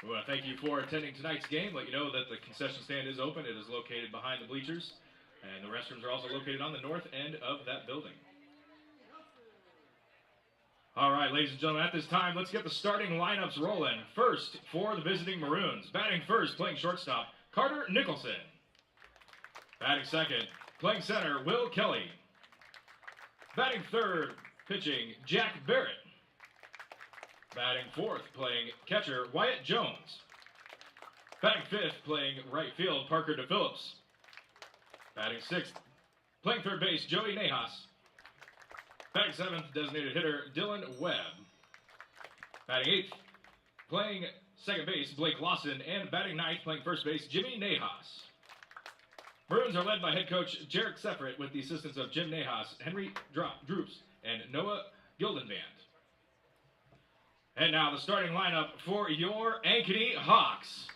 We want to thank you for attending tonight's game. Let you know that the concession stand is open. It is located behind the bleachers, and the restrooms are also located on the north end of that building. All right, ladies and gentlemen, at this time, let's get the starting lineups rolling. First, for the visiting Maroons, batting first, playing shortstop, Carter Nicholson. Batting second, playing center, Will Kelly. Batting third, pitching, Jack Barrett. Batting fourth, playing catcher, Wyatt Jones. Batting fifth, playing right field, Parker DePhillips. Batting sixth, playing third base, Joey Nahas. Batting seventh, designated hitter, Dylan Webb. Batting eighth, playing second base, Blake Lawson. And batting ninth, playing first base, Jimmy Nahas. Maroons are led by head coach Jarek Sefrit with the assistance of Jim Nahas, Henry Droops, and Noah Gildenband. And now the starting lineup for your Ankeny Hawks.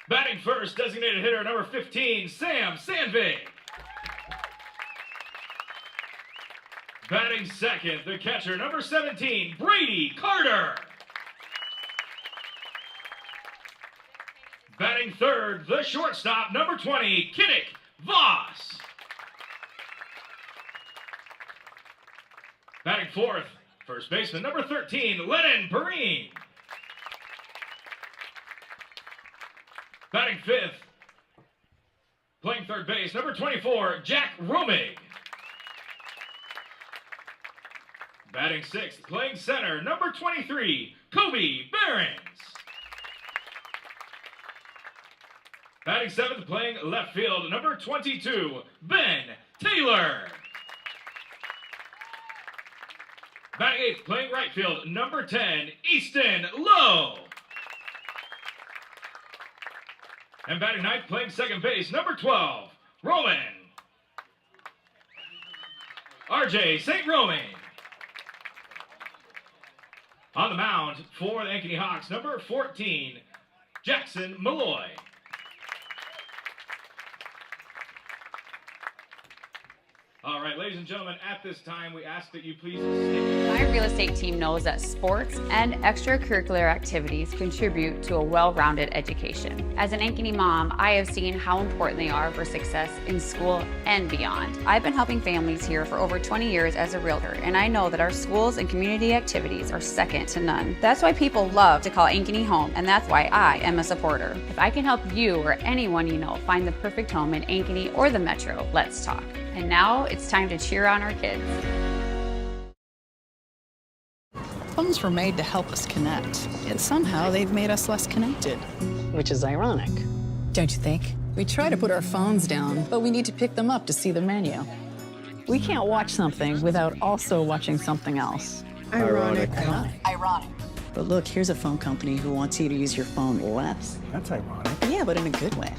Batting first, designated hitter number 15, Sam Sandvig. Batting second, the catcher number 17, Brady Carter. Batting third, the shortstop number 20, Kinnick Voss. Batting fourth, first baseman number 13, Lennon Perrine. Batting fifth, playing third base, number 24, Jack Romig. Batting sixth, playing center, number 23, Kobe Behrens. Batting seventh, playing left field, number 22, Ben Taylor. Batting eighth, playing right field, number 10, Easton Lowe. And batting ninth, playing second base, number 12, Roman RJ St. Romain. On the mound for the Ankeny Hawks, number 14, Jackson Malloy. All right, ladies and gentlemen, at this time, we ask that you please stay. My real estate team knows that sports and extracurricular activities contribute to a well-rounded education. As an Ankeny mom, I have seen how important they are for success in school and beyond. I've been helping families here for over 20 years as a realtor, and I know that our schools and community activities are second to none. That's why people love to call Ankeny home, and that's why I am a supporter. If I can help you or anyone you know find the perfect home in Ankeny or the Metro, let's talk. And now it's time to cheer on our kids. Phones were made to help us connect, yet somehow they've made us less connected. Which is ironic. Don't you think? We try to put our phones down, but we need to pick them up to see the menu. We can't watch something without also watching something else. Ironic. Ironic. But look, here's a phone company who wants you to use your phone less. That's ironic. Yeah, but in a good way.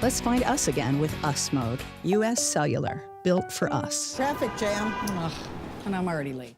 Let's find us again with Us Mode. US Cellular, built for us. Traffic jam. Ugh, and I'm already late.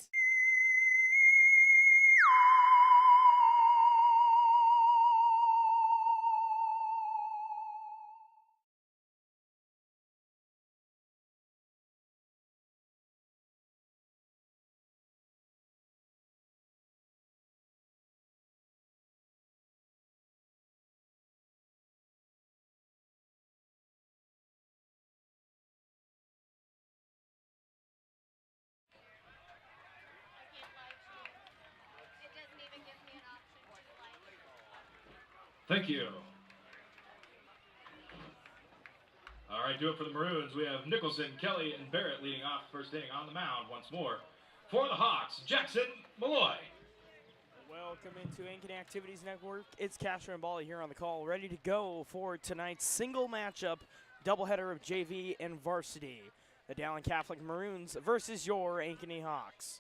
Thank you. All right, do it for the Maroons. We have Nicholson, Kelly, and Barrett leading off first inning on the mound once more. For the Hawks, Jackson Malloy. Welcome into Ankeny Activities Network. It's Castro and Bally here on the call, ready to go for tonight's single matchup, doubleheader of JV and varsity. The Dowling Catholic Maroons versus your Ankeny Hawks.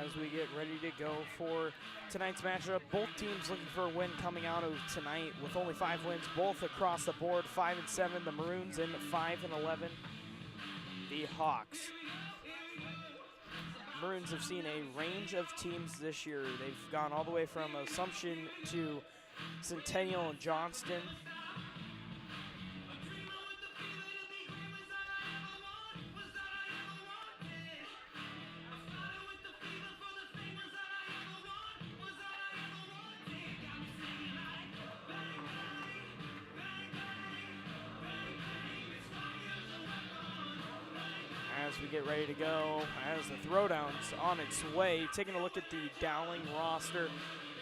As we get ready to go for tonight's matchup, both teams looking for a win coming out of tonight with only 5 wins, both across the board, 5-7, the Maroons, and 5-11, the Hawks. Maroons have seen a range of teams this year. They've gone all the way from Assumption to Centennial and Johnston. As we get ready to go, as the throwdown's on its way, taking a look at the Dowling roster.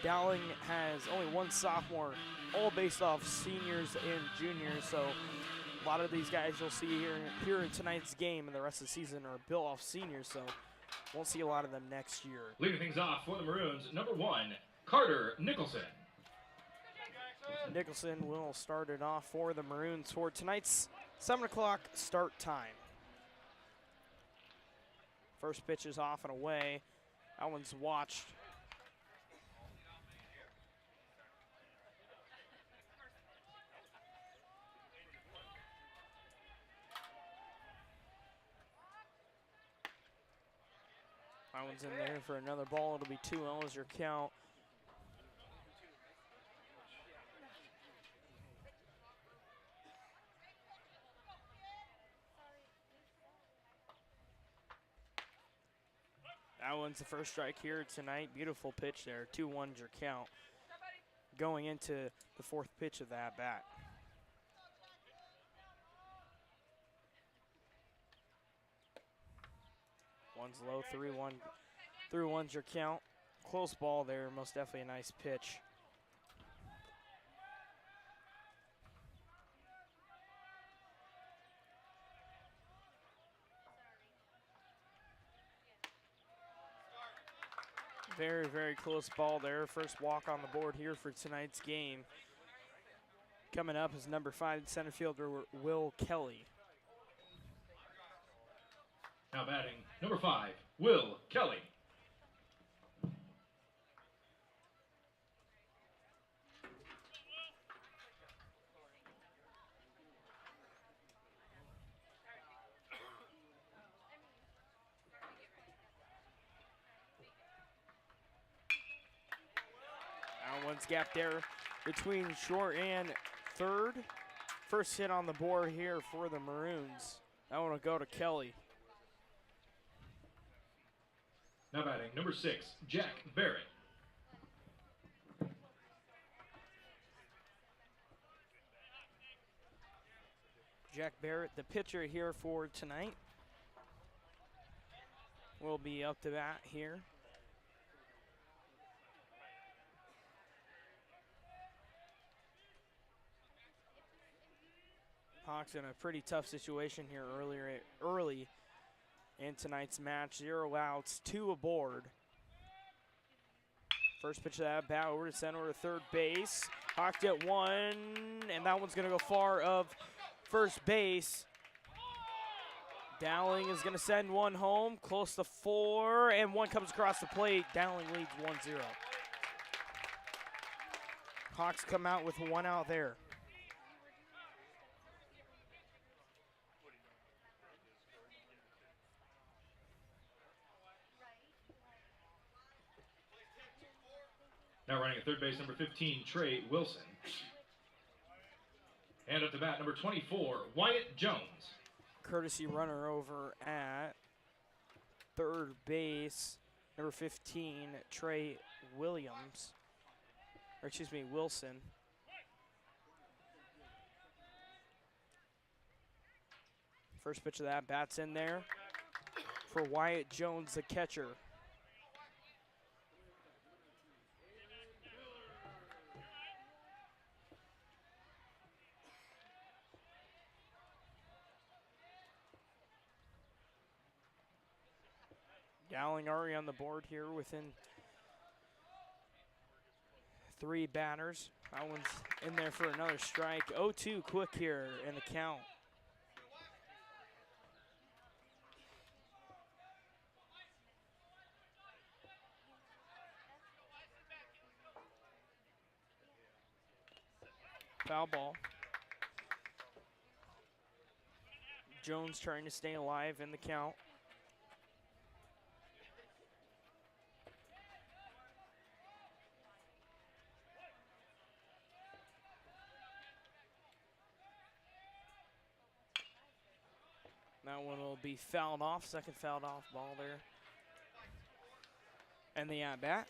Dowling has only one sophomore, all based off seniors and juniors, so a lot of these guys you'll see here in tonight's game and the rest of the season are built off seniors, so won't see a lot of them next year. Leading things off for the Maroons, number 1, Carter Nicholson. Nicholson will start it off for the Maroons for tonight's 7 o'clock start time. First pitch is off and away. That one's watched. That one's in there for another ball. It'll be 2-0 as your count. That one's the first strike here tonight. Beautiful pitch there. 2-1's your count. Going into the fourth pitch of that bat. One's low, 3-1. 3-1's your count. Close ball there. Most definitely a nice pitch. Very, very close ball there. First walk on the board here for tonight's game. Coming up is number 5 center fielder Will Kelly. Now batting, number 5, Will Kelly. One's gap there between short and third. First hit on the board here for the Maroons. That one will go to Kelly. Now batting, number 6, Jack Barrett. Jack Barrett, the pitcher here for tonight, will be up to bat here. Hawks in a pretty tough situation here early in tonight's match. 0 outs, 2 aboard. First pitch of that bat over to center to third base. Hawks get 1, and that one's going to go far of first base. Dowling is going to send 1 home, close to 4, and 1 comes across the plate. Dowling leads 1-0. Hawks come out with 1 out there. Now running at third base, number 15, Trey Wilson. And up to bat, number 24, Wyatt Jones. Courtesy runner over at third base, number 15, Trey Williams. Or excuse me, Wilson. First pitch of that bat's in there for Wyatt Jones, the catcher. Dowling already on the board here within 3 batters. That one's in there for another strike. 0-2 quick here in the count. Foul ball. Jones trying to stay alive in the count. That one will be fouled off, second fouled off ball there. And the at-bat.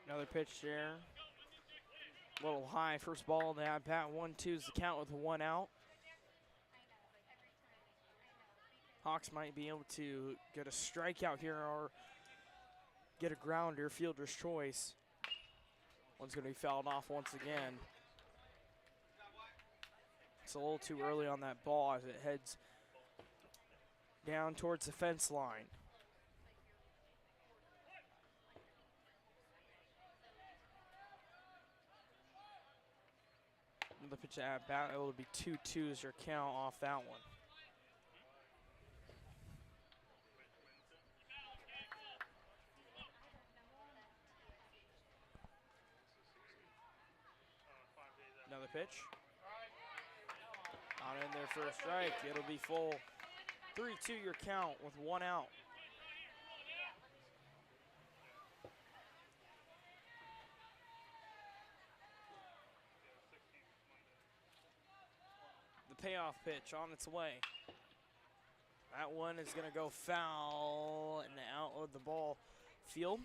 Another pitch there. A little high, first ball, the at-bat, 1-2's the count with 1 out. Hawks might be able to get a strikeout here or get a grounder, fielder's choice. One's going to be fouled off once again. It's a little too early on that ball as it heads down towards the fence line. The pitch at bat, it will be 2-2's your count off that one. Another pitch. Not in there for a strike. It'll be full. 3-2 your count with 1 out. The payoff pitch on its way. That one is going to go foul and out of the ball field.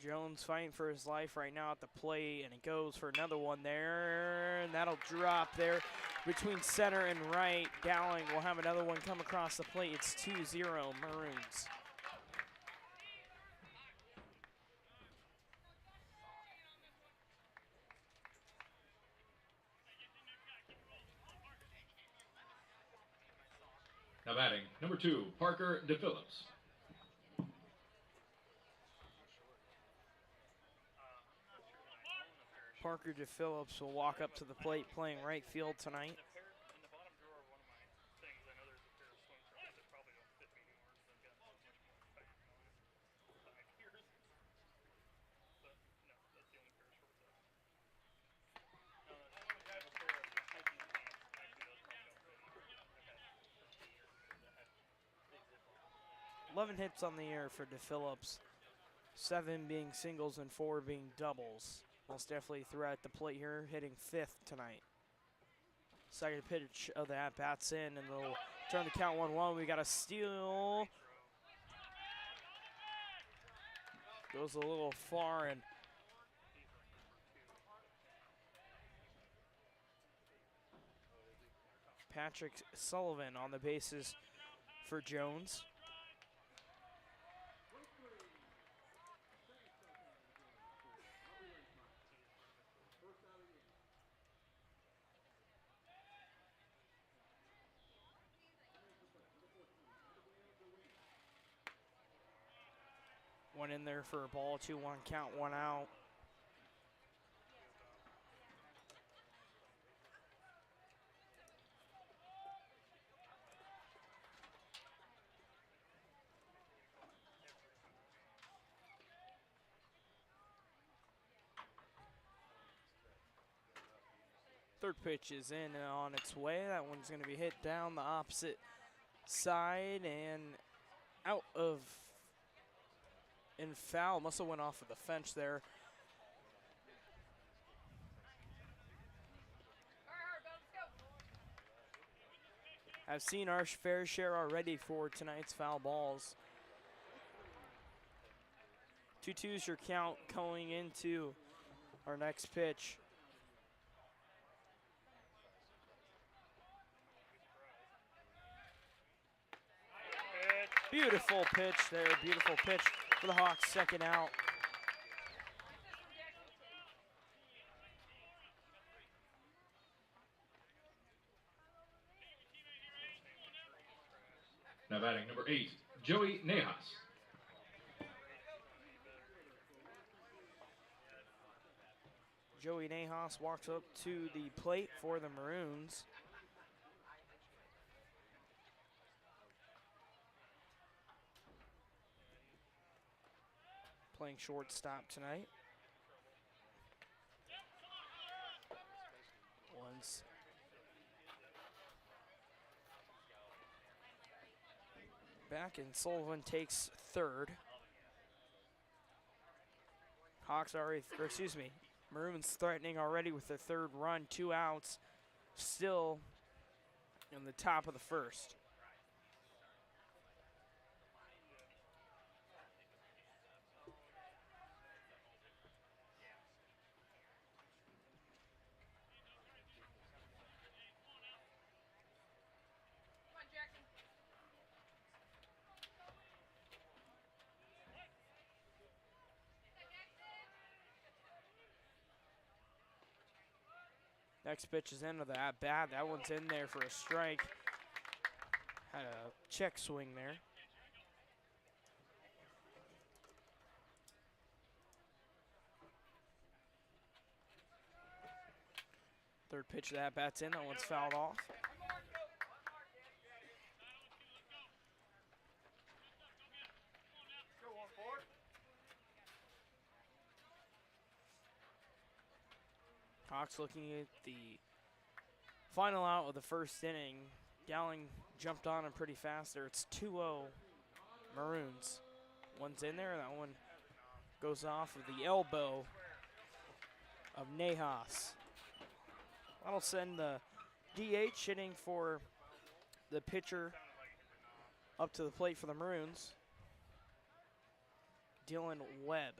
Jones fighting for his life right now at the plate, and he goes for another one there, and that'll drop there between center and right. Dowling will have another one come across the plate. It's 2-0 Maroons. Now batting, number 2, Parker DePhillips. Parker DePhillips will walk up to the plate playing right field tonight. Eleven hits on the year for DePhillips, 7 being singles and 4 being doubles. Most definitely throughout the plate here, hitting 5th tonight. Second pitch of the at-bats in, and they'll turn the count 1-1. We got a steal. Goes a little far, and Patrick Sullivan on the bases for Jones. One in there for a ball, 2-1 count, 1 out. Third pitch is in and on its way. That one's going to be hit down the opposite side and out of in foul. Must have went off of the fence there. I've seen our fair share already for tonight's foul balls. 2-2's your count going into our next pitch. Beautiful pitch there, beautiful pitch for the Hawks, second out. Now batting, number 8, Joey Nahas. Joey Nahas walks up to the plate for the Maroons. playing shortstop tonight. Once back, and Sullivan takes third. Hawks already, or excuse me, Maroons threatening already with their third run, 2 outs, still in the top of the first. Next pitch is into the at-bat. That one's in there for a strike. Had a check swing there. Third pitch of the at-bat's in. That one's fouled off. Hawks looking at the final out of the first inning. Dowling jumped on him pretty fast there. It's 2-0 Maroons. One's in there, and that one goes off of the elbow of Nahas. That'll send the DH hitting for the pitcher up to the plate for the Maroons, Dylan Webb.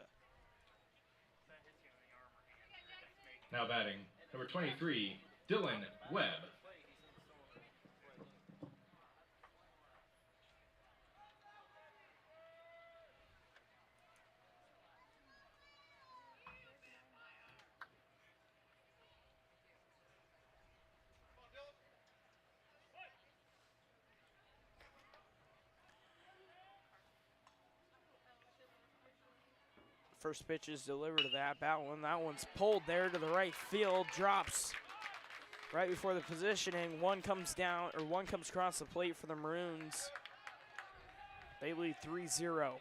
Now batting, number 23, Dylan Webb. First pitch is delivered to that bat one. That one's pulled there to the right field, drops right before the positioning. One comes down, or one comes across the plate for the Maroons. They lead 3-0.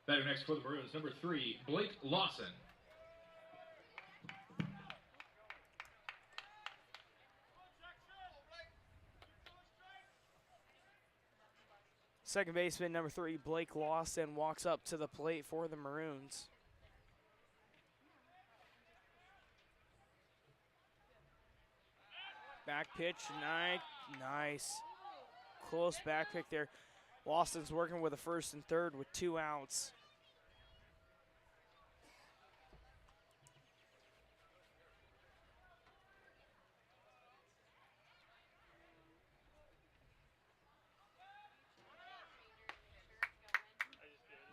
Batting next for the Maroons, number 3, Blake Lawson. Second baseman, number 3, Blake Lawson, walks up to the plate for the Maroons. Back pitch, nice. Close back pick there. Lawson's working with a first and third with 2 outs.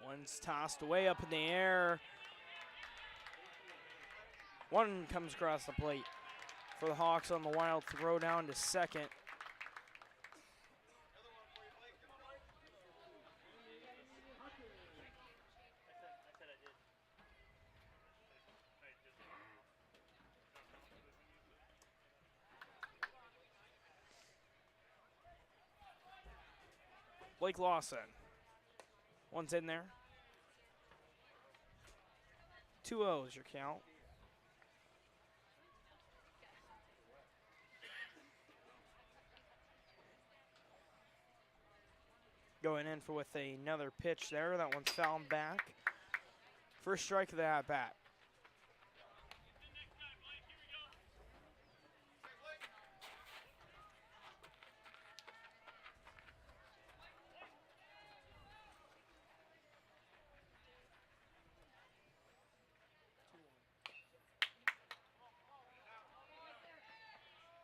One's tossed away up in the air. One comes across the plate for the Hawks on the wild throw down to second. Blake Lawson. One's in there. 2-0 is your count. Going in for with another pitch there. That one's fouled back. First strike of the at-bat.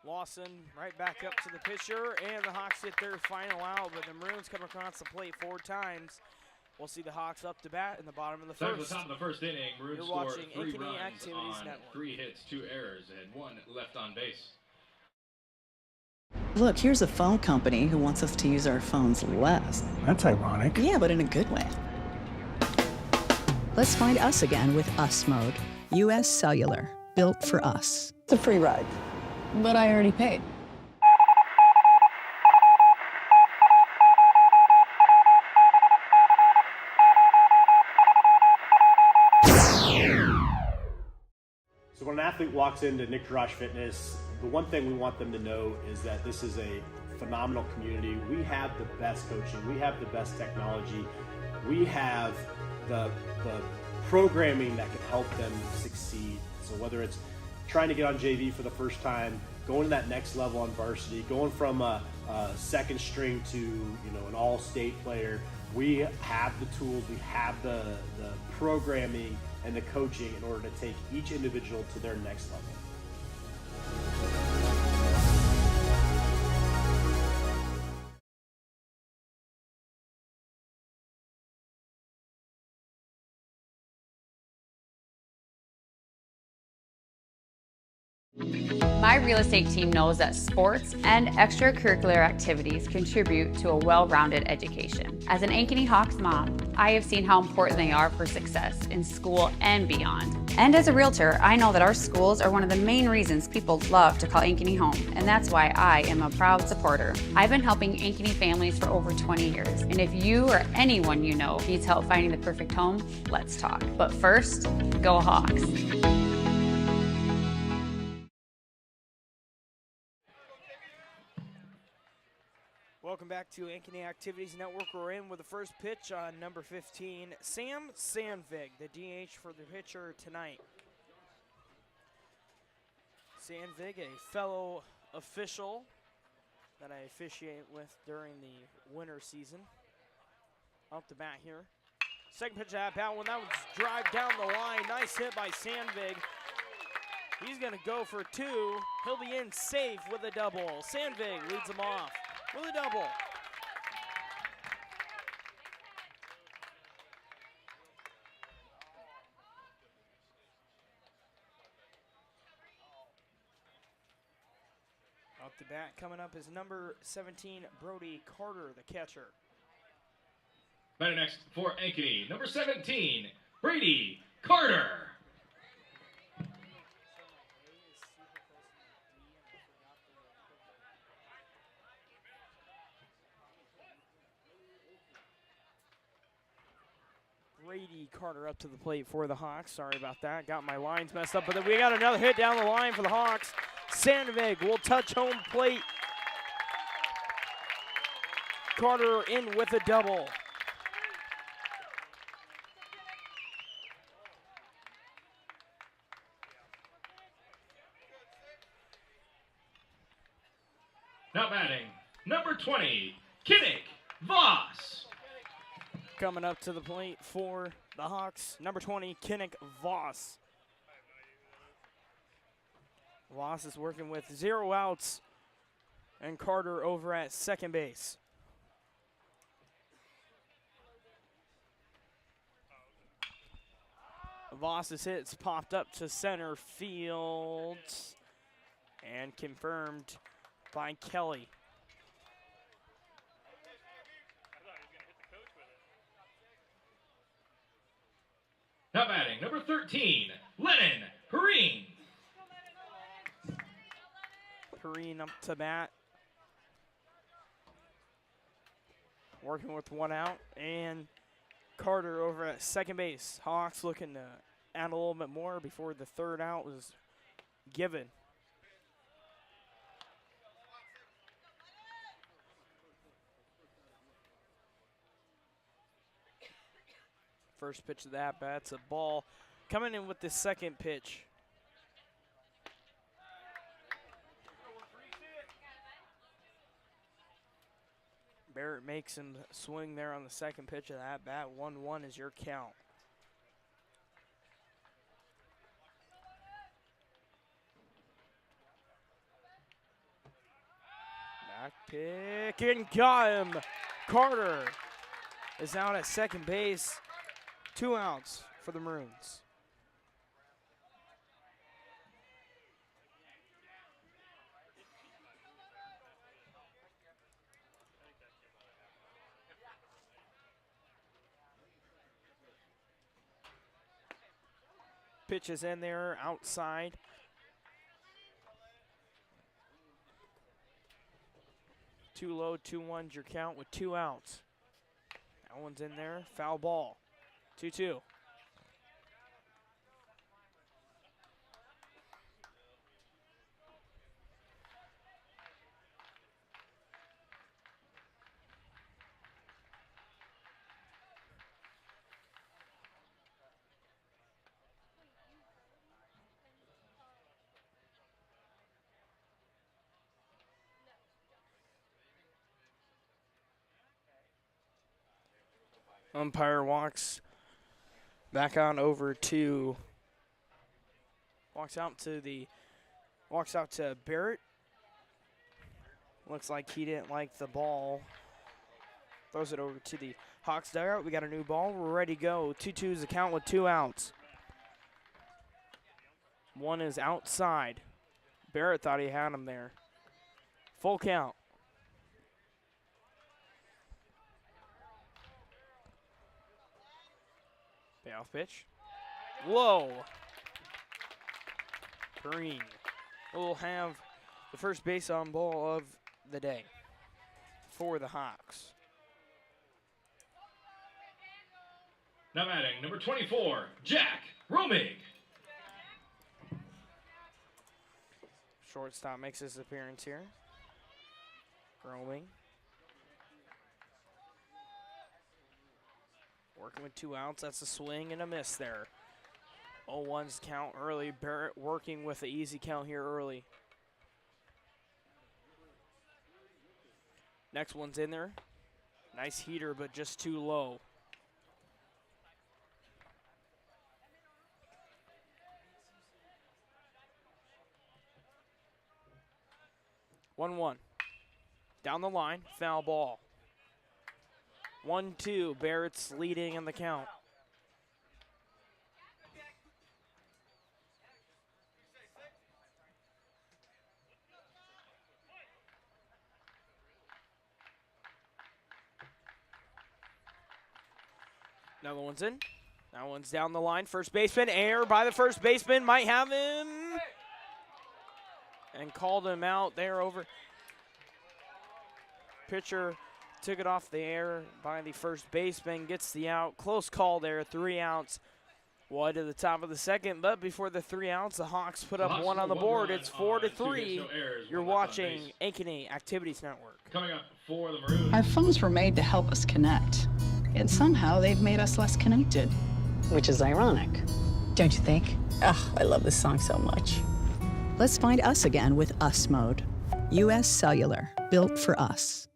Lawson right back up to the pitcher, and the Hawks get their final out, but the Maroons come across the plate 4 times. We'll see the Hawks up to bat in the bottom of the first. At the top of the first inning, Maroons You're score watching 3 Ankeny runs Activities on Network. 3 hits, 2 errors, and 1 left on base. Look, here's a phone company who wants us to use our phones less. That's ironic. Yeah, but in a good way. Let's find us again with Us Mode. US Cellular. built for us. It's a free ride. But I already paid. So when an athlete walks into Nick Garage Fitness, the one thing we want them to know is that this is a phenomenal community. We have the best coaching, we have the best technology, we have the programming that can help them succeed. So whether it's trying to get on JV for the first time, going to that next level on varsity, going from a second string to an all-state player, we have the tools, we have the programming and the coaching in order to take each individual to their next level. My real estate team knows that sports and extracurricular activities contribute to a well-rounded education. As an Ankeny Hawks mom, I have seen how important they are for success in school and beyond. And as a realtor, I know that our schools are one of the main reasons people love to call Ankeny home, and that's why I am a proud supporter. I've been helping Ankeny families for over 20 years, and if you or anyone you know needs help finding the perfect home, let's talk. But first, go Hawks. Welcome back to Ankeny Activities Network. We're in with the first pitch on number 15, Sam Sandvig, the DH for the pitcher tonight. Sandvig, a fellow official that I officiate with during the winter season. Off the bat here. Second pitch at bat one, that was drive down the line. Nice hit by Sandvig. He's gonna go for two. He'll be in safe with a double. Sandvig leads him off with a double. Off the bat coming up is number 17, Brody Carter, the catcher. Batting next for Ankeny, number 17, Brady Carter. Brady Carter up to the plate for the Hawks. Sorry about that. Got my lines messed up, but then we got another hit down the line for the Hawks. Sandvig will touch home plate. Carter in with a double. Now batting, number 20, Kinnick Voss. Coming up to the plate for the Hawks, number 20, Kinnick Voss. Voss is working with 0 outs, and Carter over at second base. Voss's hits popped up to center field and confirmed by Kelly. Now batting, number 13, Lennon Perrine. Perrine up to bat. Working with 1 out, and Carter over at second base. Hawks looking to add a little bit more before the 3rd out was given. First pitch of the at-bat's a ball. Coming in with the second pitch. Barrett makes him swing there on the second pitch of the at-bat. 1-1 is your count. Back pick and got him. Carter is out at second base. 2 outs for the Maroons. Pitch is in there, outside. Too low, 2-1's your count with 2 outs. That one's in there, foul ball. 2-2. Umpire walks back on over to, walks out to Barrett. Looks like he didn't like the ball. Throws it over to the Hawks dugout. We got a new ball. We're ready to go. 2-2 is the count with 2 outs. One is outside. Barrett thought he had him there. Full count. Payoff pitch. Whoa. Green will have the first base on ball of the day for the Hawks. Now batting, number 24, Jack Romig. Shortstop makes his appearance here. Growing. Working with 2 outs. That's a swing and a miss there. 0-1's count early. Barrett working with the easy count here early. Next one's in there. Nice heater, but just too low. One. Down the line, foul ball. 1-2, Barrett's leading in the count. Another one's in. That one's down the line. First baseman, error by the first baseman. Might have him. And called him out there over. Pitcher took it off the air by the first baseman. Gets the out. Close call there. 3 outs. One to the top of the second. But before the 3 outs, the Hawks put up 1 on the board. It's 4-3. You're watching Ankeny Activities Network. Coming up for the Maroons. Our phones were made to help us connect, and somehow they've made us less connected. Which is ironic. Don't you think? Oh, I love this song so much. Let's find us again with Us Mode. U.S. Cellular, built for us.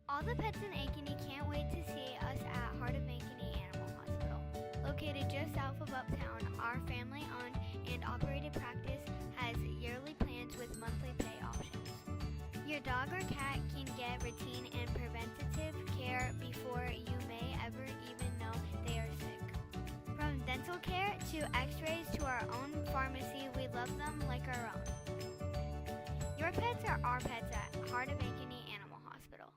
All the pets in Ankeny can't wait to see us at Heart of Ankeny Animal Hospital. Located just south of Uptown, our family-owned and operated practice has yearly plans with monthly pay options. Your dog or cat can get routine and preventative care before you may ever even know they are sick. From dental care to x-rays to our own pharmacy, we love them like our own. Your pets are our pets at Heart of Ankeny Animal Hospital.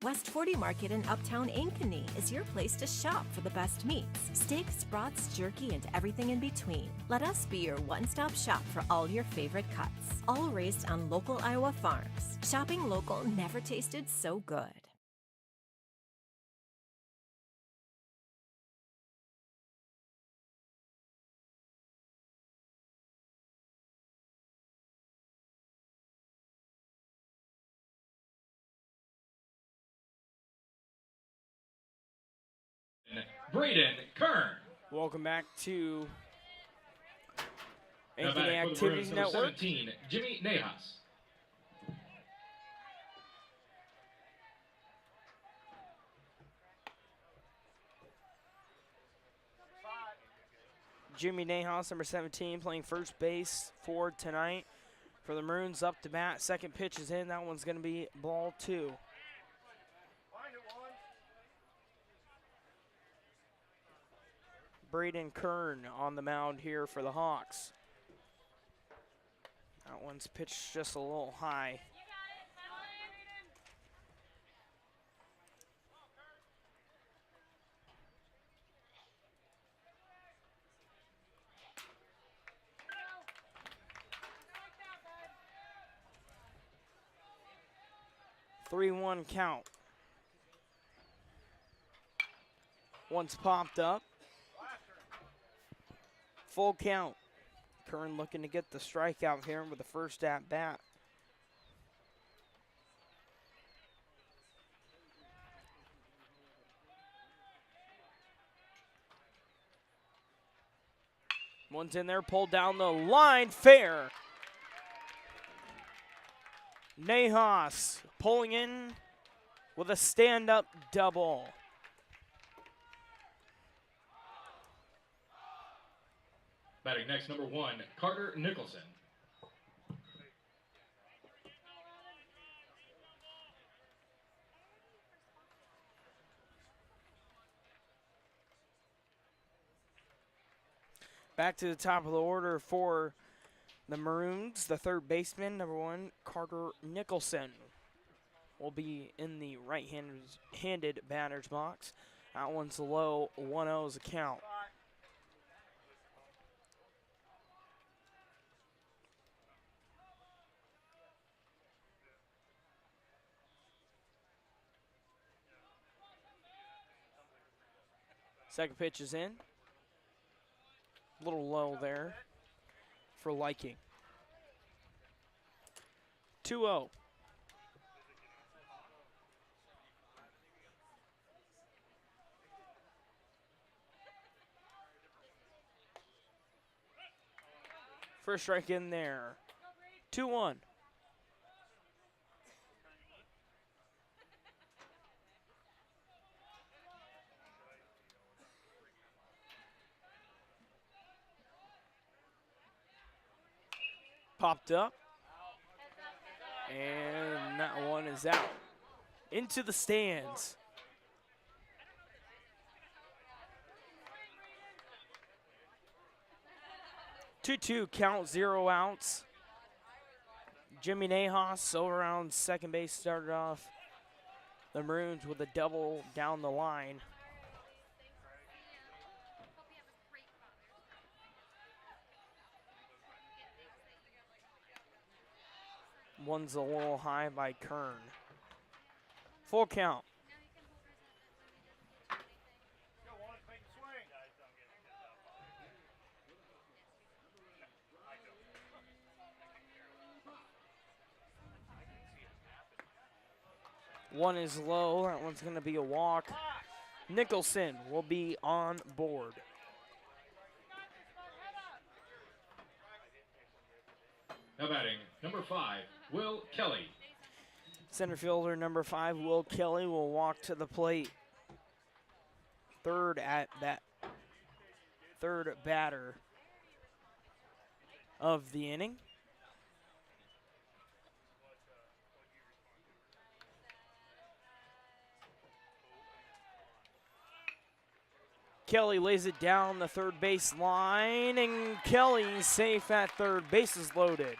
West 40 Market in Uptown Ankeny is your place to shop for the best meats, steaks, brats, jerky, and everything in between. Let us be your one-stop shop for all your favorite cuts, all raised on local Iowa farms. Shopping local never tasted so good. Braden Kern. Welcome back to Now Ankeny batting for the Activities Maroons, number Network. 17, Jimmy Nahas. Jimmy Nahas, number 17, playing first base for tonight. For the Maroons, up to bat. Second pitch is in. That one's going to be ball 2. Braden Kern on the mound here for the Hawks. That one's pitched just a little high. Three-one count. Once popped up. Full count. Kern looking to get the strikeout here with the first at bat. One's in there, pulled down the line, fair. Nahas pulling in with a stand-up double. Batting next, number 1, Carter Nicholson. Back to the top of the order for the Maroons. The third baseman, number 1, Carter Nicholson, will be in the right-handed batter's box. That one's low, 1-0 is the count. Second pitch is in. A little low there for Liking. 2-0. First strike in there. 2-1. Popped up. And that one is out. Into the stands. Two count, 0 outs. Jimmy Nahas over around second base started off the Maroons with a double down the line. One's a little high by Kern. Full count. One is low. That one's going to be a walk. Nicholson will be on board. Now batting, number 5, Will Kelly. Center fielder number 5, Will Kelly, will walk to the plate. Third batter of the inning. Kelly lays it down the third base line, and Kelly's safe at third. Bases loaded.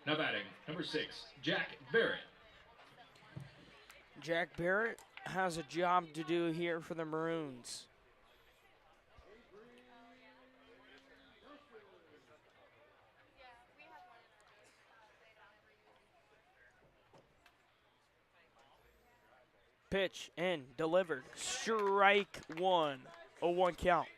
Now batting, number 6, Jack Barrett. Jack Barrett has a job to do here for the Maroons. Pitch in, delivered. Strike one. 0-1 count.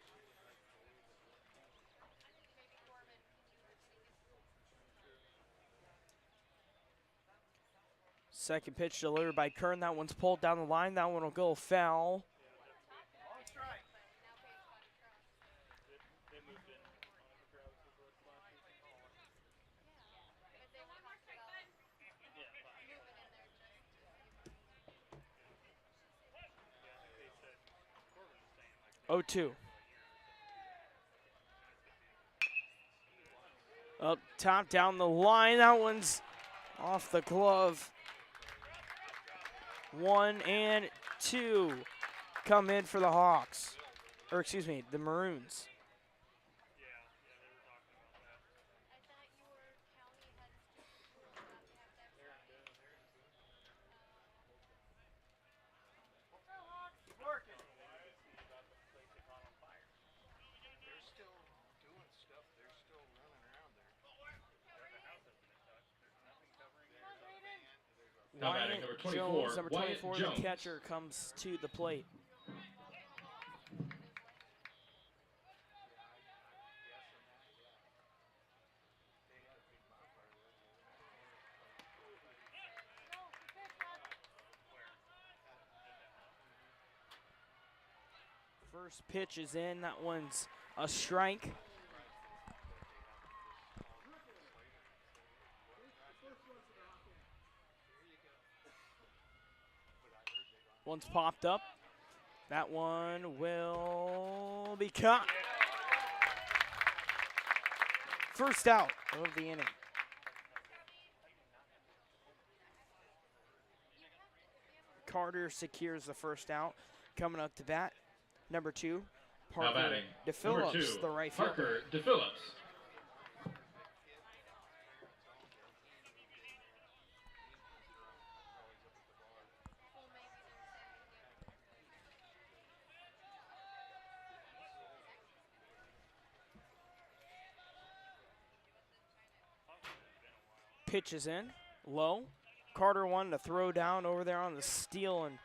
Second pitch delivered by Kern. That one's pulled down the line. That one will go foul. Oh, 2. Up top, down the line. That one's off the glove. 1 and 2 come in for the Hawks. Or excuse me, the Maroons. Now batting number 24, Jones, number Wyatt 24, Jones. the catcher, comes to the plate. First pitch is in. That one's a strike. One's popped up. That one will be caught. First out of the inning. Carter secures the first out. Coming up to bat, number 2, Now Parker batting number 2, DePhillips, the right fielder. Parker DePhillips. Pitch is in, low. Carter wanted to throw down over there on the steal and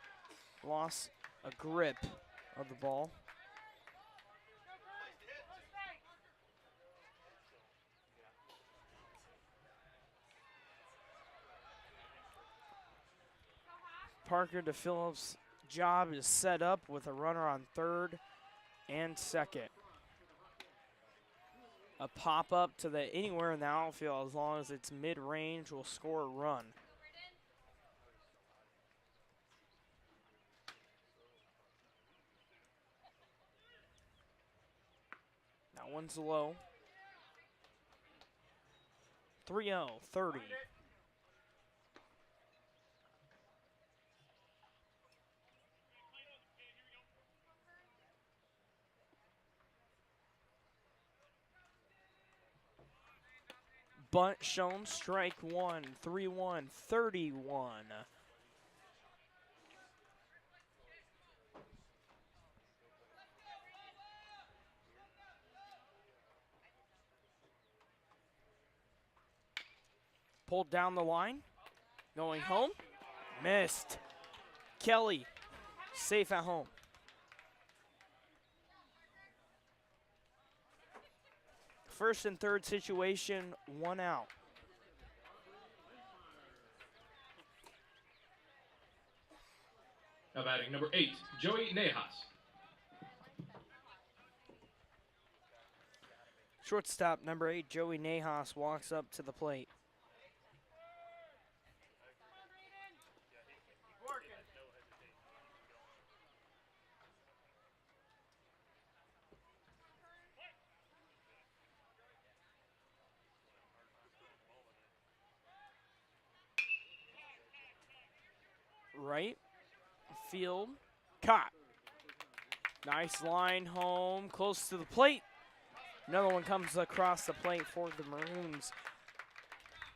lost a grip of the ball. Parker DePhillips' job is set up with a runner on third and second. A pop-up to the anywhere in the outfield, as long as it's mid-range, will score a run. That one's low. 3-0, 30. Bunt shown, strike 1, 3-1, 31. Pulled down the line, going home, missed. Kelly, safe at home. First and third situation, 1 out. Now batting number 8, Joey Nejas. Shortstop number 8, Joey Nejas, walks up to the plate. Right field, caught. Nice line home, close to the plate. Another one comes across the plate for the Maroons.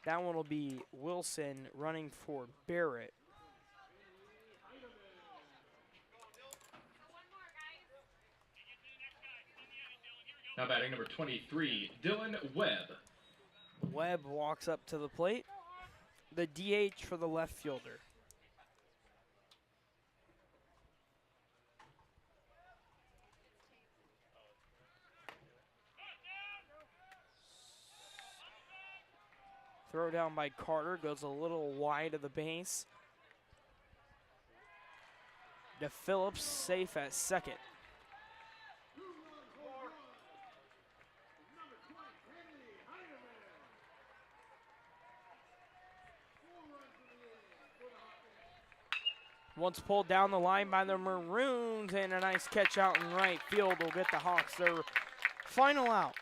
That one will be Wilson running for Barrett. Now batting number 23, Dylan Webb. Webb walks up to the plate. The DH for the left fielder. Throw down by Carter, goes a little wide of the base. DePhillips safe at second. Once pulled down the line by the Maroons, and a nice catch out in right field will get the Hawks their final out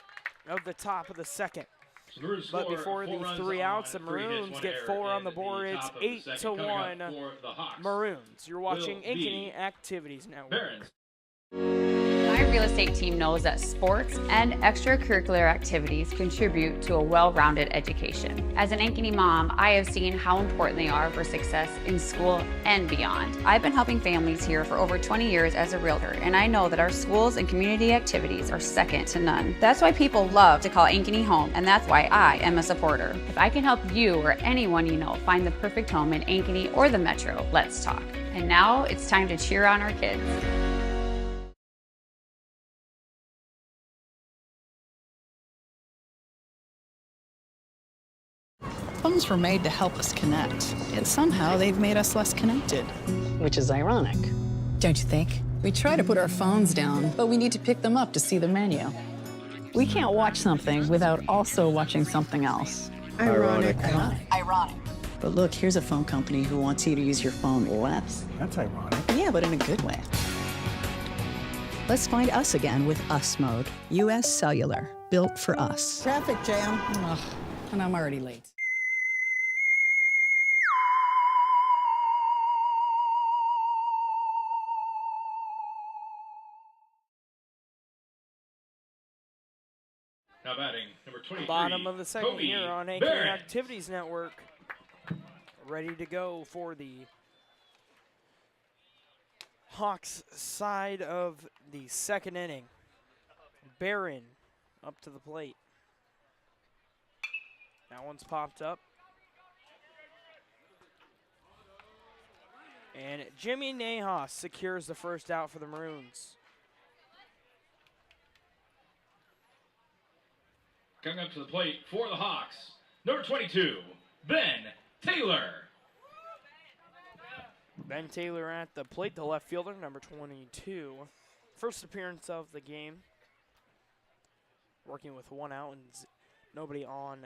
of the top of the second. Maroons But score before 4 the runs 3 on outs, the 3 hits, Maroons 1 get error 4 on in the board. It's top of the 8 second. to Coming up 1 for the Hawks. Maroons. You're watching Will be Ankeny Activities Network. Barons. My real estate team knows that sports and extracurricular activities contribute to a well-rounded education. As an Ankeny mom, I have seen how important they are for success in school and beyond. I've been helping families here for over 20 years as a realtor, and I know that our schools and community activities are second to none. That's why people love to call Ankeny home, and that's why I am a supporter. If I can help you or anyone you know find the perfect home in Ankeny or the Metro, let's talk. And now it's time to cheer on our kids. Phones were made to help us connect, yet somehow they've made us less connected. Which is ironic, don't you think? We try to put our phones down, but we need to pick them up to see the menu. We can't watch something without also watching something else. Ironic. Ironic. But look, here's a phone company who wants you to use your phone less. That's ironic. Yeah, but in a good way. Let's find us again with Us Mode. US Cellular, built for us. Traffic jam. Ugh, and I'm already late. Now batting, number 23. Bottom of the second Kobe here on Ankeny Barons. Activities Network. Ready to go for the Hawks side of the second inning. Barron up to the plate. That one's popped up. And Jimmy Nahas secures the first out for the Maroons. Coming up to the plate for the Hawks, number 22, Ben Taylor. Ben Taylor at the plate, the left fielder, number 22. First appearance of the game. Working with 1 out and nobody on.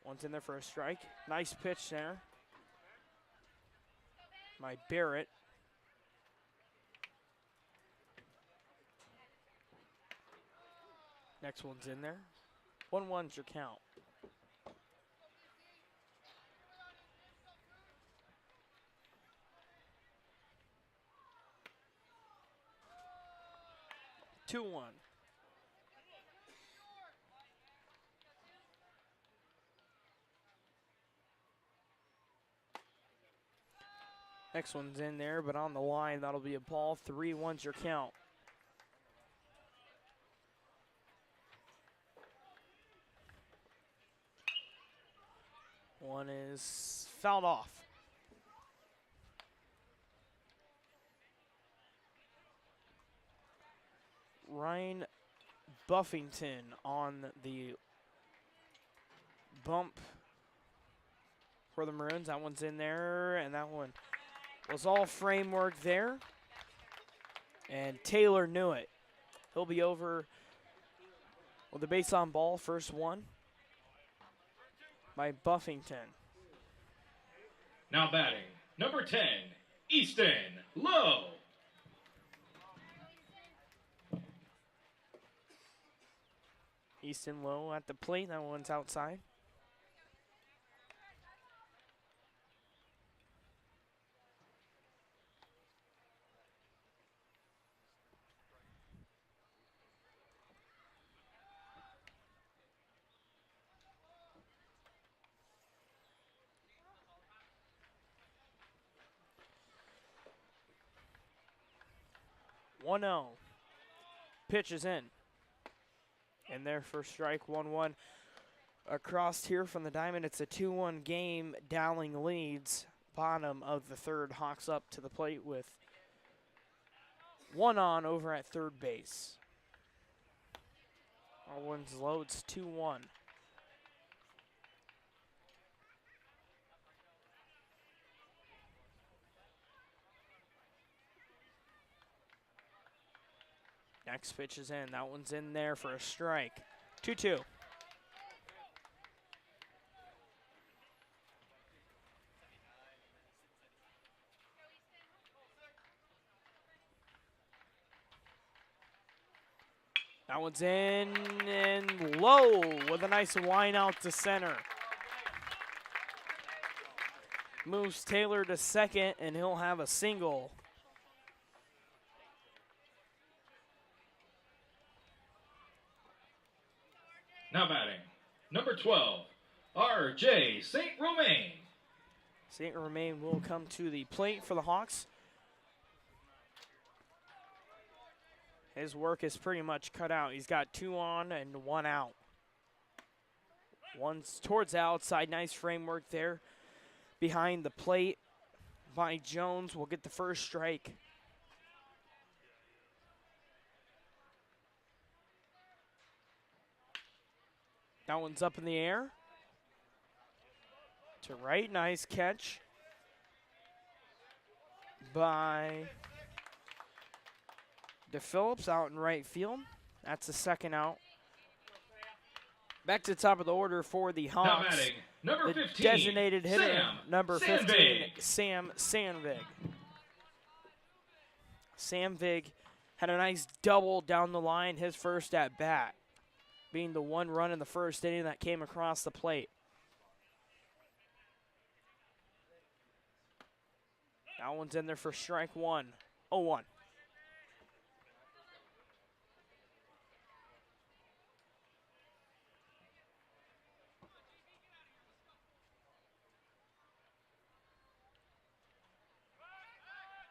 One's in there for a strike. Nice pitch there by Barrett. Next one's in there. 1-1's your count. Two one. Next one's in there, but on the line, that'll be a ball. 3-1's your count. One is fouled off. Ryan Buffington on the bump for the Maroons. That one's in there, and that one was all framework there. And Taylor knew it. He'll be over with the base on ball, first one by Buffington. Now batting, number 10, Easton Lowe. Easton Lowe at the plate. That one's outside. One 0. Pitch is in. And there for strike, 1-1. Across here from the diamond, it's a 2-1 game. Dowling leads. Bottom of the third, Hawks up to the plate with 1 on over at third base. One's low, it's 2-1. Next pitch is in. That one's in there for a strike. 2-2. That one's in and low with a nice line out to center. Moves Taylor to second, and he'll have a single. Now batting, number 12, R.J. St. Romain. St. Romain will come to the plate for the Hawks. His work is pretty much cut out. He's got 2 on and 1 out. One's towards the outside. Nice framework there behind the plate by Jones. Will get the first strike. That one's up in the air. To right, nice catch by DePhillips out in right field. That's the second out. Back to the top of the order for the Hawks. Now batting, number the 15, designated hitter, Sam number 15, Sandvig. Sam Sandvig. Sandvig had a nice double down the line, his first at bat, being the 1 run in the first inning that came across the plate. That one's in there for strike 1. 0-1.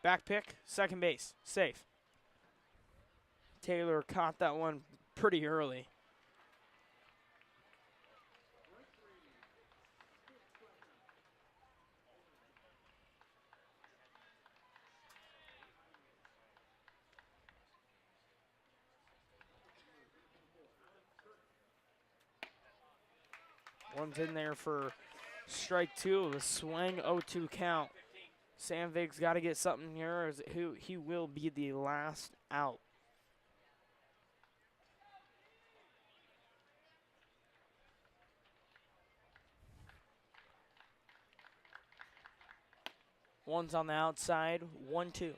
Back pick, second base, safe. Taylor caught that one pretty early. One's in there for strike 2, the swing, 0-2 count. Sandvig's got to get something here, as he will be the last out. One's on the outside, 1-2.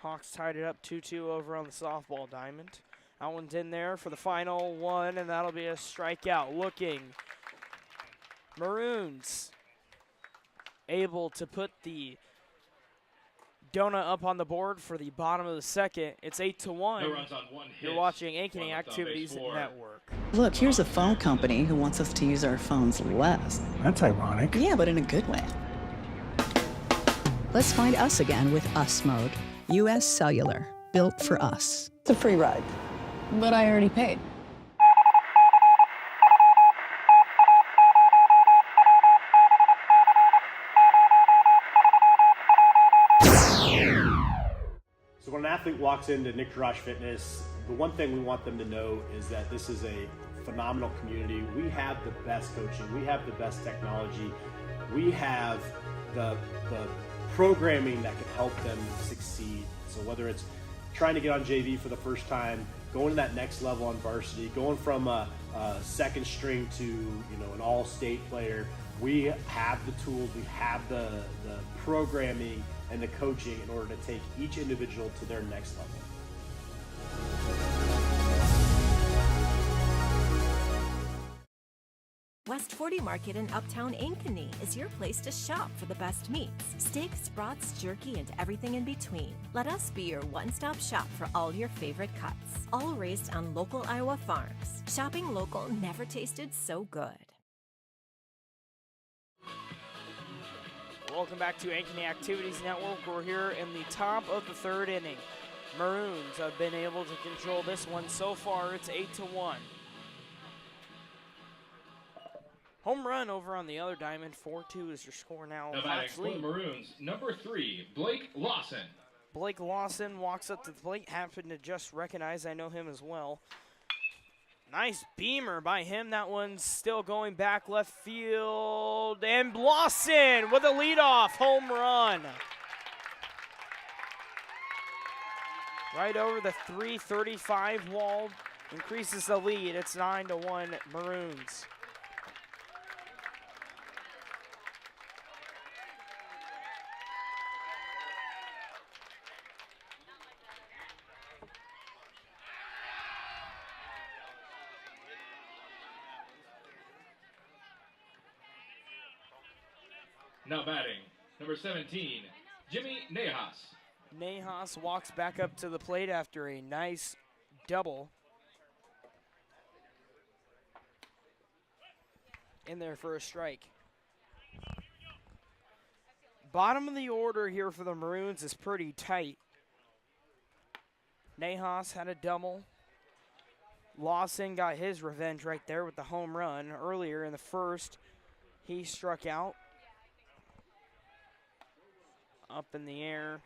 Hawks tied it up 2-2 over on the softball diamond. That one's in there for the final one, and that'll be a strikeout. Looking. Maroons able to put the donut up on the board for the bottom of the second. It's 8-1. No runs on 1 hit. You're watching Ankeny One left on Activities base for. Network. Look, here's a phone company who wants us to use our phones less. That's ironic. Yeah, but in a good way. Let's find us again with Us Mode. U.S. Cellular, built for us. It's a free ride. But I already paid. So when an athlete walks into Nick Drosh Fitness, the one thing we want them to know is that this is a phenomenal community. We have the best coaching. We have the best technology. We have the programming that can help them succeed. So whether it's trying to get on JV for the first time, going to that next level on varsity, going from a second string to an all-state player, we have the tools, we have the programming and the coaching in order to take each individual to their next level. West 40 Market in Uptown Ankeny is your place to shop for the best meats. Steaks, brats, jerky, and everything in between. Let us be your one-stop shop for all your favorite cuts. All raised on local Iowa farms. Shopping local never tasted so good. Welcome back to Ankeny Activities Network. We're here in the top of the third inning. Maroons have been able to control this one so far. It's 8-1. Home run over on the other diamond. 4-2 is your score now. Now batting for the Maroons, number 3, Blake Lawson. Blake Lawson walks up to the plate. Happened to just recognize I know him as well. Nice beamer by him. That one's still going back left field. And Lawson with a leadoff home run. Right over the 335 wall. Increases the lead. It's 9-1 Maroons. Now batting, number 17, Jimmy Nejas. Nejas walks back up to the plate after a nice double. In there for a strike. Bottom of the order here for the Maroons is pretty tight. Nejas had a double. Lawson got his revenge right there with the home run. Earlier in the first, he struck out. Up in the air.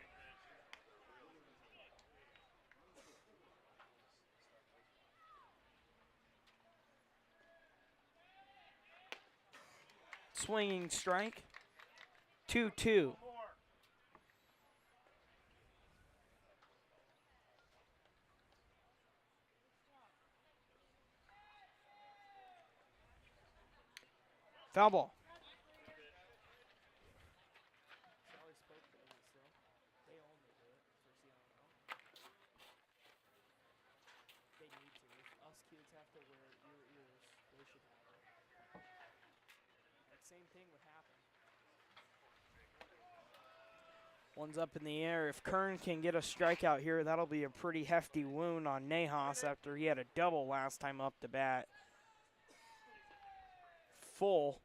Swinging strike. 2-2. Foul ball. One's up in the air. If Kern can get a strikeout here, that'll be a pretty hefty wound on Nejas after he had a double last time up to bat. Full.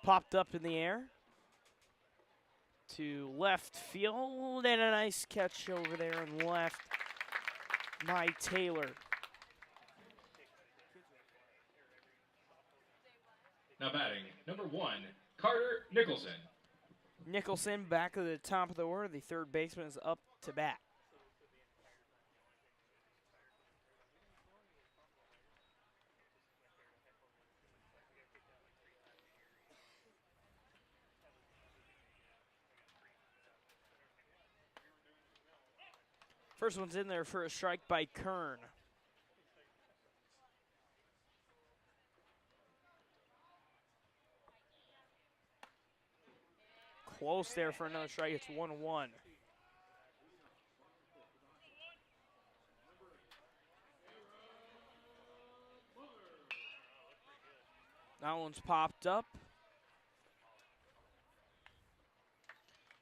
Popped up in the air to left field, and a nice catch over there and left by Taylor. Now batting, number 1, Carter Nicholson. Nicholson back at the top of the order. The third baseman is up to bat. First one's in there for a strike by Kern. Close there for another strike. It's 1-1. That one's popped up.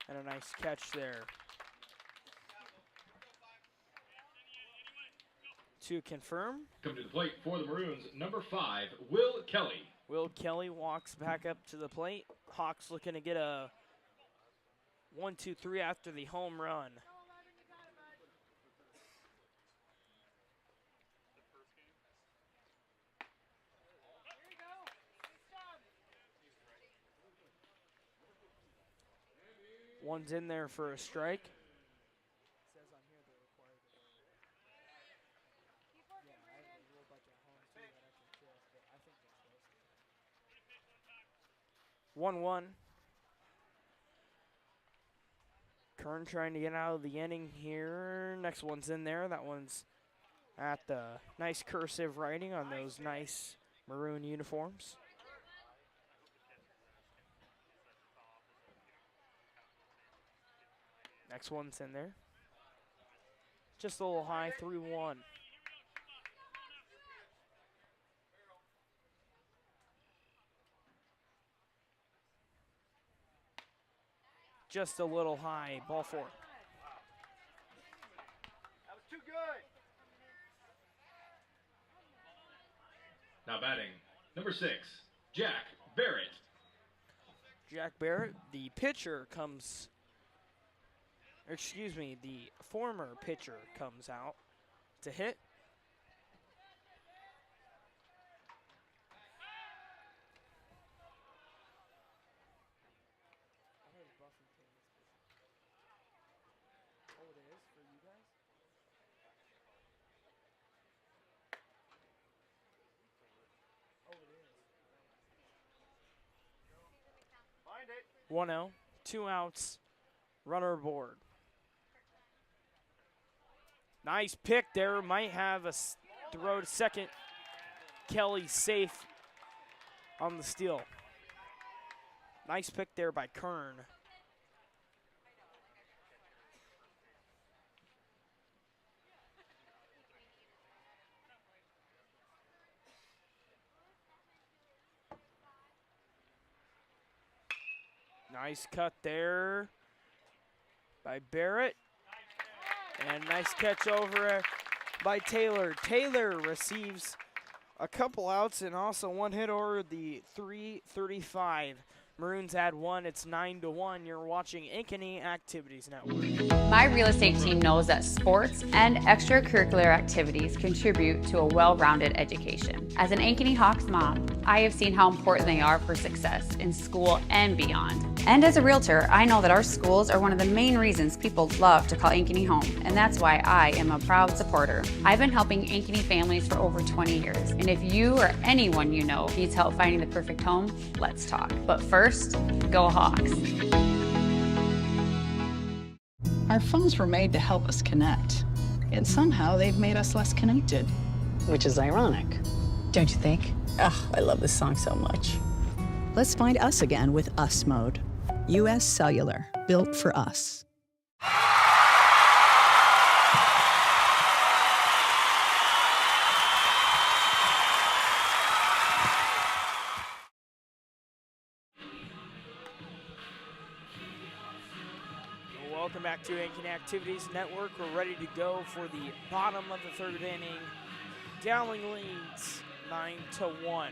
And a nice catch there. To confirm. Come to the plate for the Maroons, number 5, Will Kelly. Will Kelly walks back up to the plate. Hawks looking to get a 1-2-3 after the home run. One's in there for a strike. One. Kern trying to get out of the inning here. Next one's in there. That one's at the nice cursive writing on those nice maroon uniforms. Next one's in there. Just a little high, 3-1. Just a little high, ball 4. That was too good. Now batting, number 6, Jack Barrett. Jack Barrett, the pitcher comes, excuse me, the former pitcher comes out to hit. Find it. 1-0, 2 outs, runner aboard. Nice pick there. Might have a throw to second. Kelly safe on the steal. Nice pick there by Kern. Nice cut there by Barrett. And nice catch over by Taylor. Taylor receives a couple outs and also one hit over the 335. Maroons add one. It's 9-1. You're watching Ankeny Activities Network. My real estate team knows that sports and extracurricular activities contribute to a well-rounded education. As an Ankeny Hawks mom, I have seen how important they are for success in school and beyond. And as a realtor, I know that our schools are one of the main reasons people love to call Ankeny home, and that's why I am a proud supporter. I've been helping Ankeny families for over 20 years, and if you or anyone you know needs help finding the perfect home, let's talk. But first, go Hawks. Our phones were made to help us connect, yet somehow they've made us less connected. Which is ironic, don't you think? Oh, I love this song so much. Let's find us again with Us Mode. U.S. Cellular, built for us. Welcome back to Ankeny Activities Network. We're ready to go for the bottom of the third inning. Dowling leads 9-1.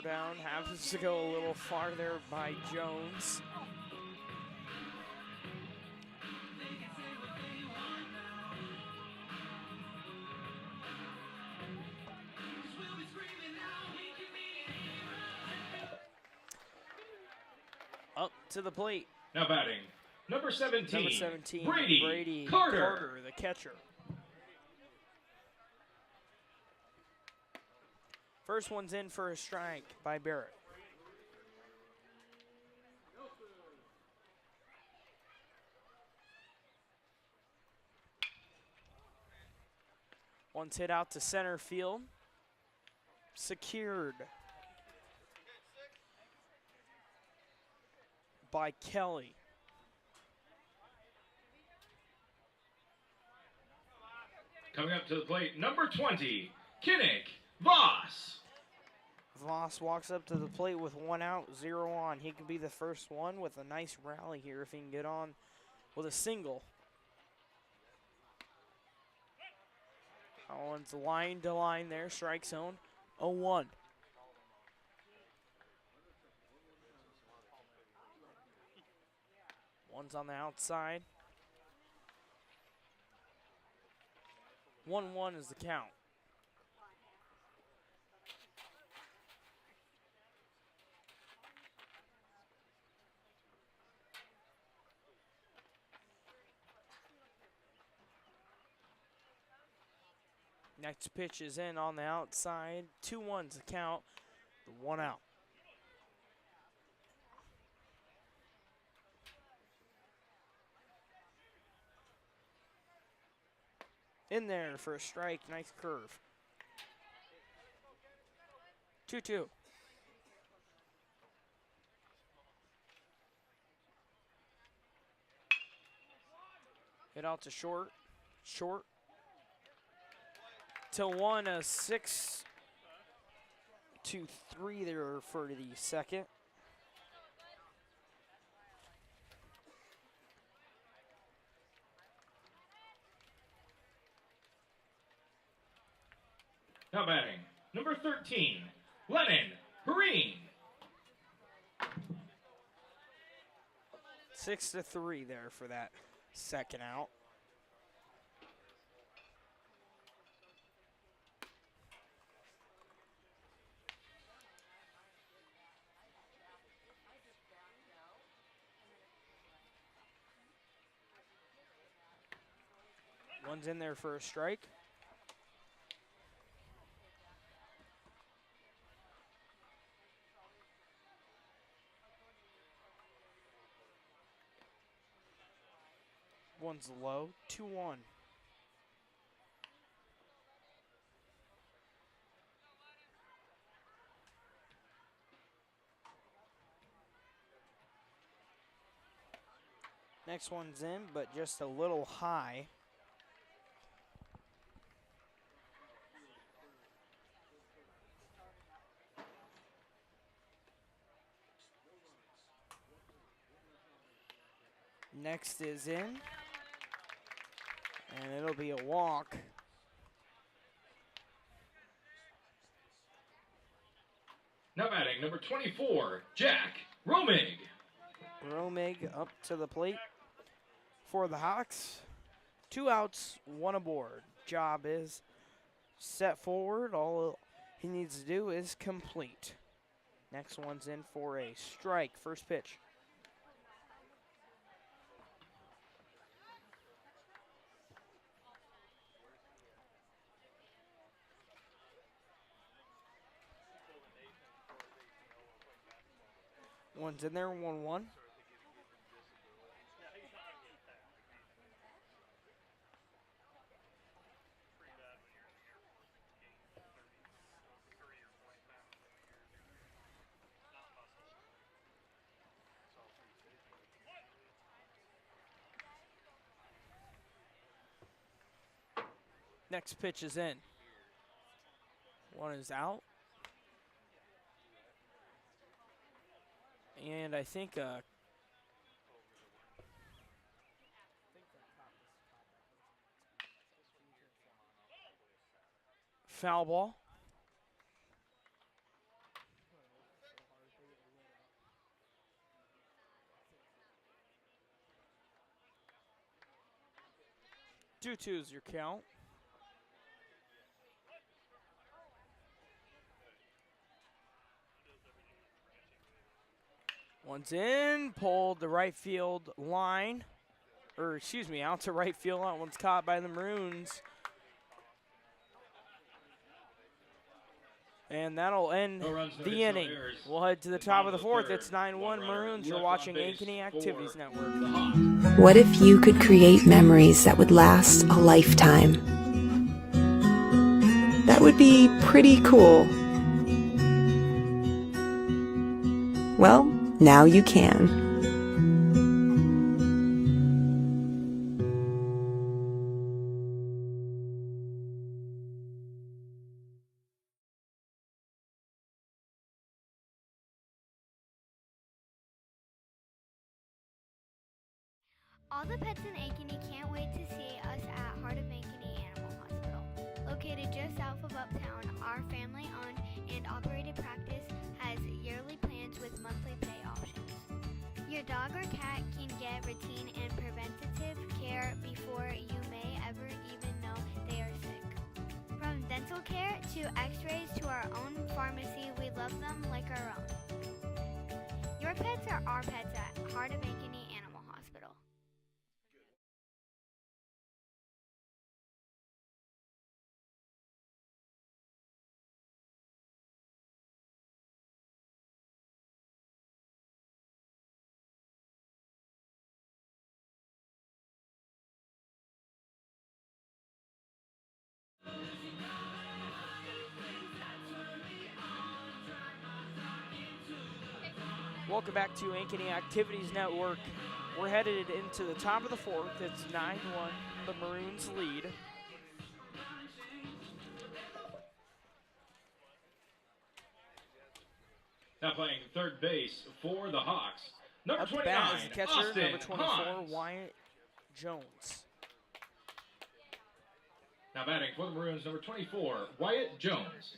Down happens to go a little farther by Jones. Up to the plate. Now batting, number 17, Number 17, Brady Carter, the catcher. First one's in for a strike by Barrett. One's hit out to center field. Secured by Kelly. Coming up to the plate, number 20, Kinnick Voss. Voss walks up to the plate with 1 out, 0 on. He can be the first one with a nice rally here if he can get on with a single. Collins line to line there, strike zone, 0-1. One's on the outside. 1-1 is the count. Next pitch is in on the outside. 2-1's the count. The 1 out. In there for a strike. Nice curve. 2-2. Hit out to short. Short. To 1, a 6-3 there for the second. Now batting, number 13, Lennon Perrine. 6-3 there for that second out. One's in there for a strike. One's low, 2-1. Next one's in, but just a little high. Next is in, and it'll be a walk. Now batting, number 24, Jack Romig. Romig up to the plate for the Hawks. 2 outs, 1 aboard. Job is set forward. All he needs to do is complete. Next one's in for a strike. First pitch. One's in there, 1-1. Next pitch is in. One is out. And I think foul ball. Two twos your count. One's in, pulled the right field line, or excuse me, out to right field. That one's caught by the Maroons. And that'll end the inning. We'll head to the top of the fourth. It's 9-1 Maroons. You're watching Ankeny Activities Network. What if you could create memories that would last a lifetime? That would be pretty cool. Well, now you can. All the pets in Ankeny can't wait to see us at Heart of Ankeny Animal Hospital. Located just south of Uptown, our family-owned and operated practice has yearly plans with monthly pay options. Your dog or cat can get routine and preventative care before you may ever even know they are sick. From dental care to x-rays to our own pharmacy, we love them like our own. Your pets are our pets at Heart of Ankeny Animal Hospital. Welcome back to Ankeny Activities Network. We're headed into the top of the fourth. It's 9-1, the Maroons lead. Now playing third base for the Hawks, number Up to 29, bat is the catcher, Austin number 24, Hans. Wyatt Jones. Now batting for the Maroons, number 24, Wyatt Jones.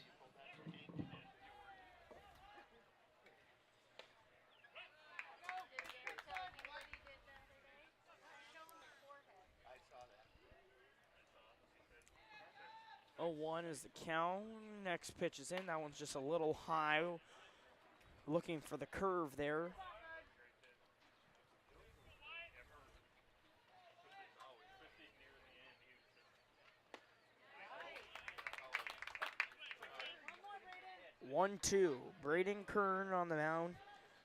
Oh, 1 is the count. Next pitch is in. That one's just a little high. Looking for the curve there. One, two. Braden Kern on the mound.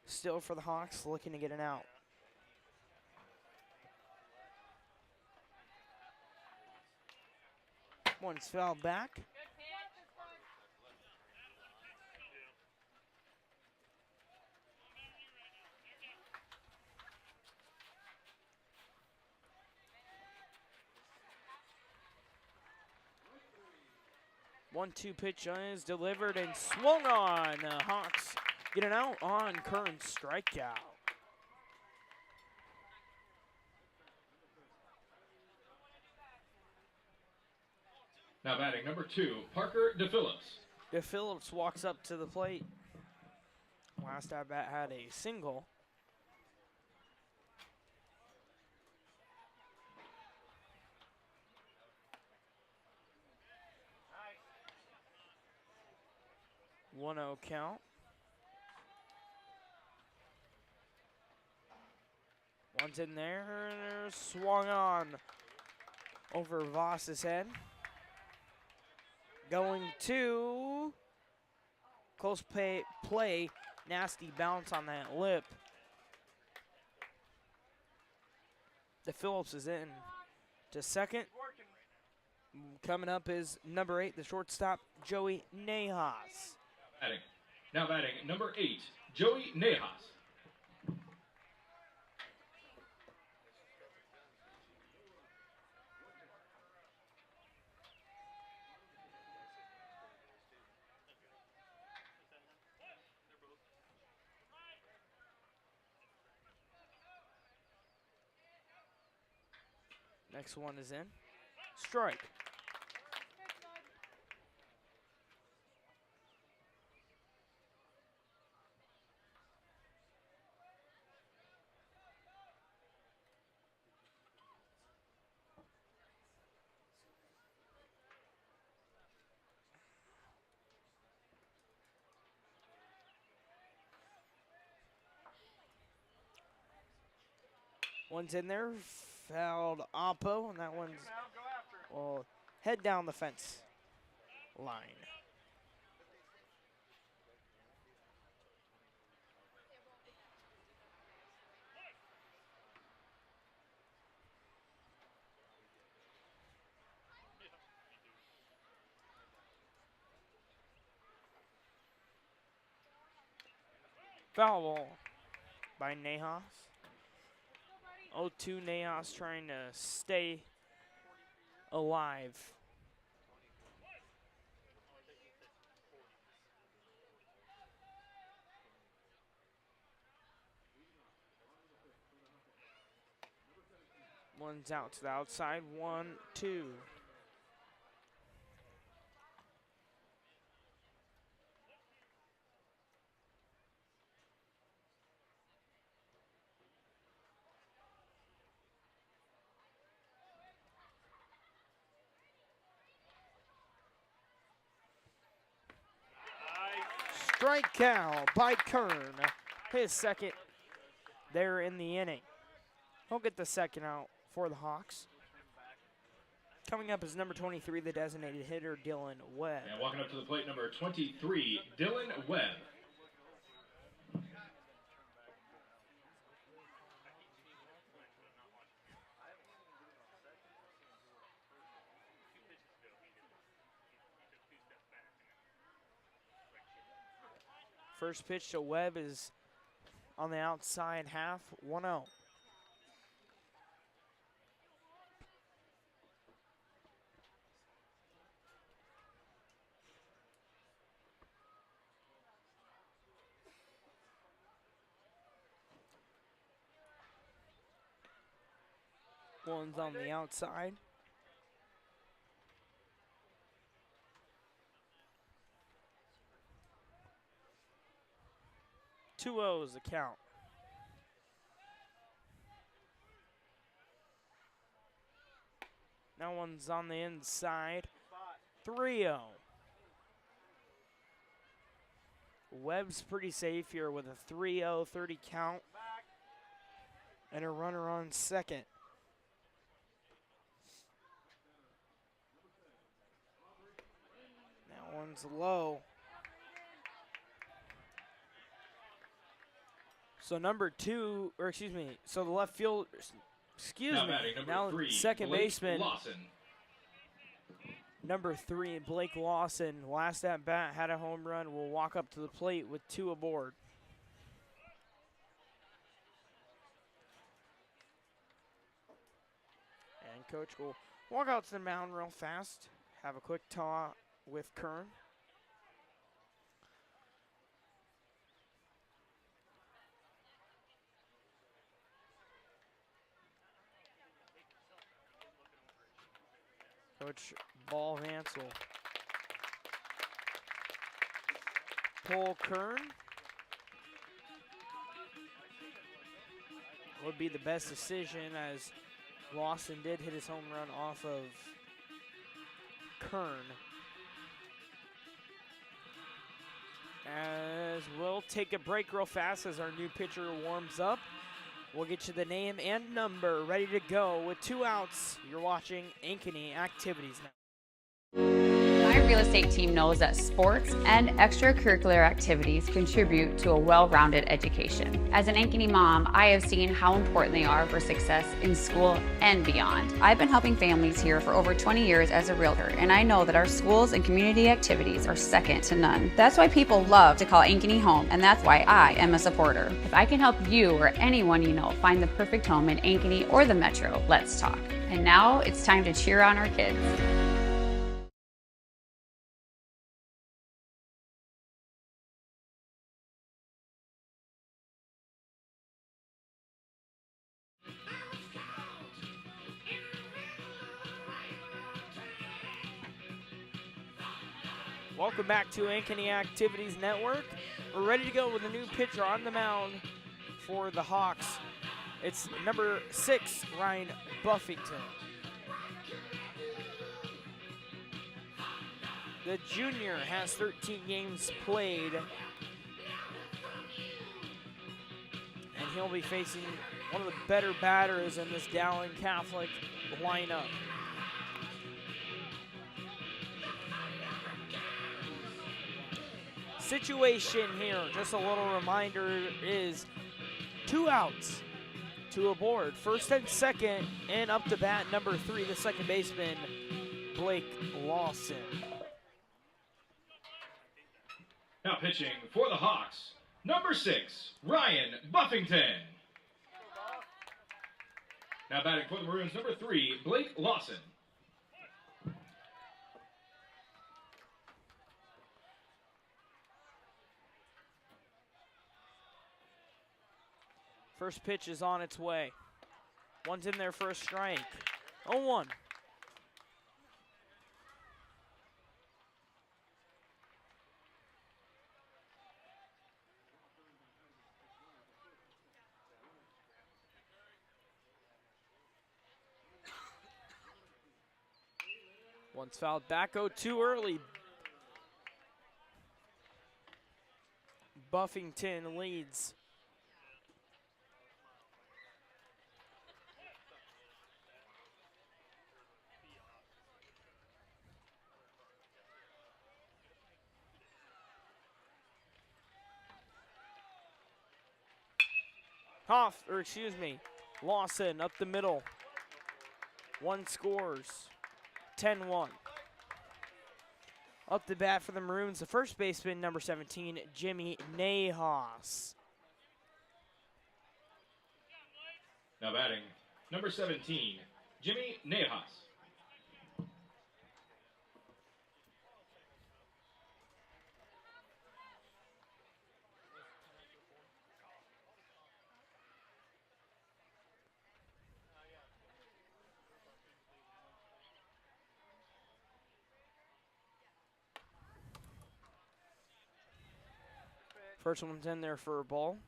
Still for the Hawks, looking to get an out. One's fouled back. 1-2 pitch is delivered and swung on. Hawks get an out on Kern's strikeout. Now batting number 2, Parker DePhillips. DePhillips walks up to the plate. Last at bat had a single. Nice. 1-0 count. One's in there, swung on over Voss's head. Going to close play, nasty bounce on that lip. DePhillips is in to second. Coming up is number 8, the shortstop, Joey Nahas. Now batting number 8, Joey Nahas. Next one is in. Strike. One's in there, fouled Oppo, and that one's will head down the fence line. Foul ball by Nahas. 0-2 Nahas trying to stay alive. One's out to the outside, 1-2. Strikeout by Kern, his second there in the inning. He'll get the second out for the Hawks. Coming up is number 23, the designated hitter, Dylan Webb. And walking up to the plate, number 23, Dylan Webb. First pitch to Webb is on the outside half, 1-0. One's on the outside. Two O's the count. Now one's on the inside. 3-0. Webb's pretty safe here with a 3-0 30 count. And a runner on second. That one's low. So number 2, or excuse me, so the left field, now three, second Blake baseman, Lawson. number 3, Blake Lawson, last at bat, had a home run, will walk up to the plate with 2 aboard. And coach will walk out to the mound real fast, have a quick talk with Kern. Coach Ball Vance will pull Kern. Would be the best decision, as Lawson did hit his home run off of Kern. As we'll take a break real fast as our new pitcher warms up. We'll get you the name and number ready to go with 2 outs. You're watching Ankeny Activities now. My real estate team knows that sports and extracurricular activities contribute to a well-rounded education. As an Ankeny mom, I have seen how important they are for success in school and beyond. I've been helping families here for over 20 years as a realtor, and I know that our schools and community activities are second to none. That's why people love to call Ankeny home, and that's why I am a supporter. If I can help you or anyone you know find the perfect home in Ankeny or the Metro, let's talk. And now it's time to cheer on our kids. Welcome back to Ankeny Activities Network. We're ready to go with a new pitcher on the mound for the Hawks. It's number 6, Ryan Buffington. The junior has 13 games played, and he'll be facing one of the better batters in this Dowling Catholic lineup. Situation here, just a little reminder, is 2 outs, 2 aboard. First and second, and up to bat, number 3, the second baseman, Blake Lawson. Now pitching for the Hawks, number 6, Ryan Buffington. Now batting for the Maroons, number 3, Blake Lawson. First pitch is on its way. One's in there for a strike. 0-1. One's fouled back. 0-2 early. Buffington leads. Lawson up the middle. One scores. 10-1. Up the bat for the Maroons, the first baseman, number 17, Jimmy Nahas. Now batting, number 17, Jimmy Nahas. First one's in there for a ball.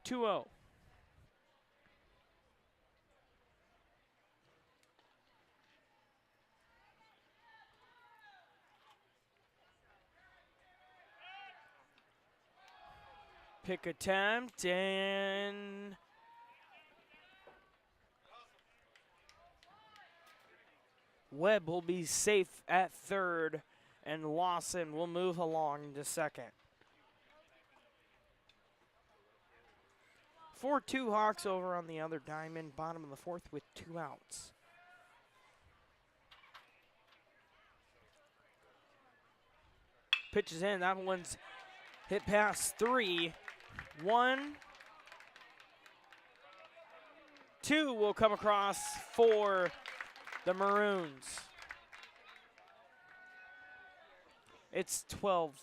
Two-0. Pick attempt, and Webb will be safe at third And Lawson will move along into second. 4-2 Hawks over on the other diamond, bottom of the fourth with 2 outs. Pitches in, that one's hit past 3. 1, 2 will come across for the Maroons. It's 12-1.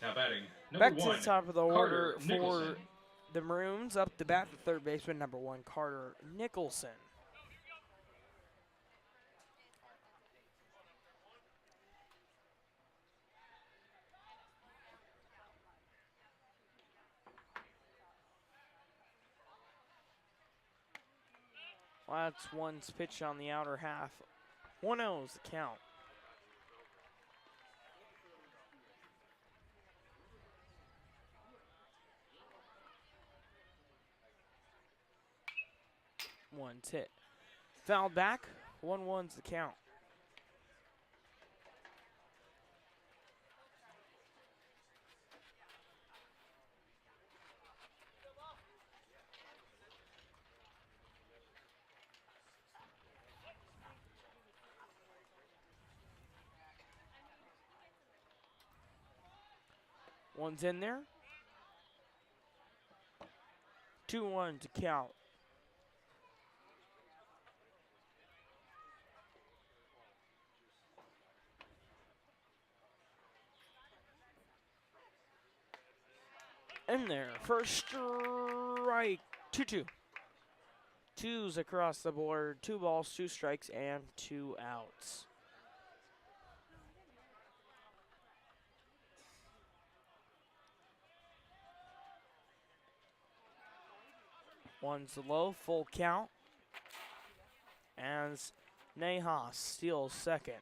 Now batting Back number to 1, the top of the order Carter for Nicholson. the Maroons. Up to bat, the third baseman, number 1, Carter Nicholson. Well, that's one's pitch on the outer half. 1-0 is the count. One's hit. Fouled back. 1-1's the count. One's in there. 2-1 to count. In there. First strike. 2-2. 2s across the board. 2 balls, 2 strikes, and 2 outs. One's low, full count. As Nahas steals second.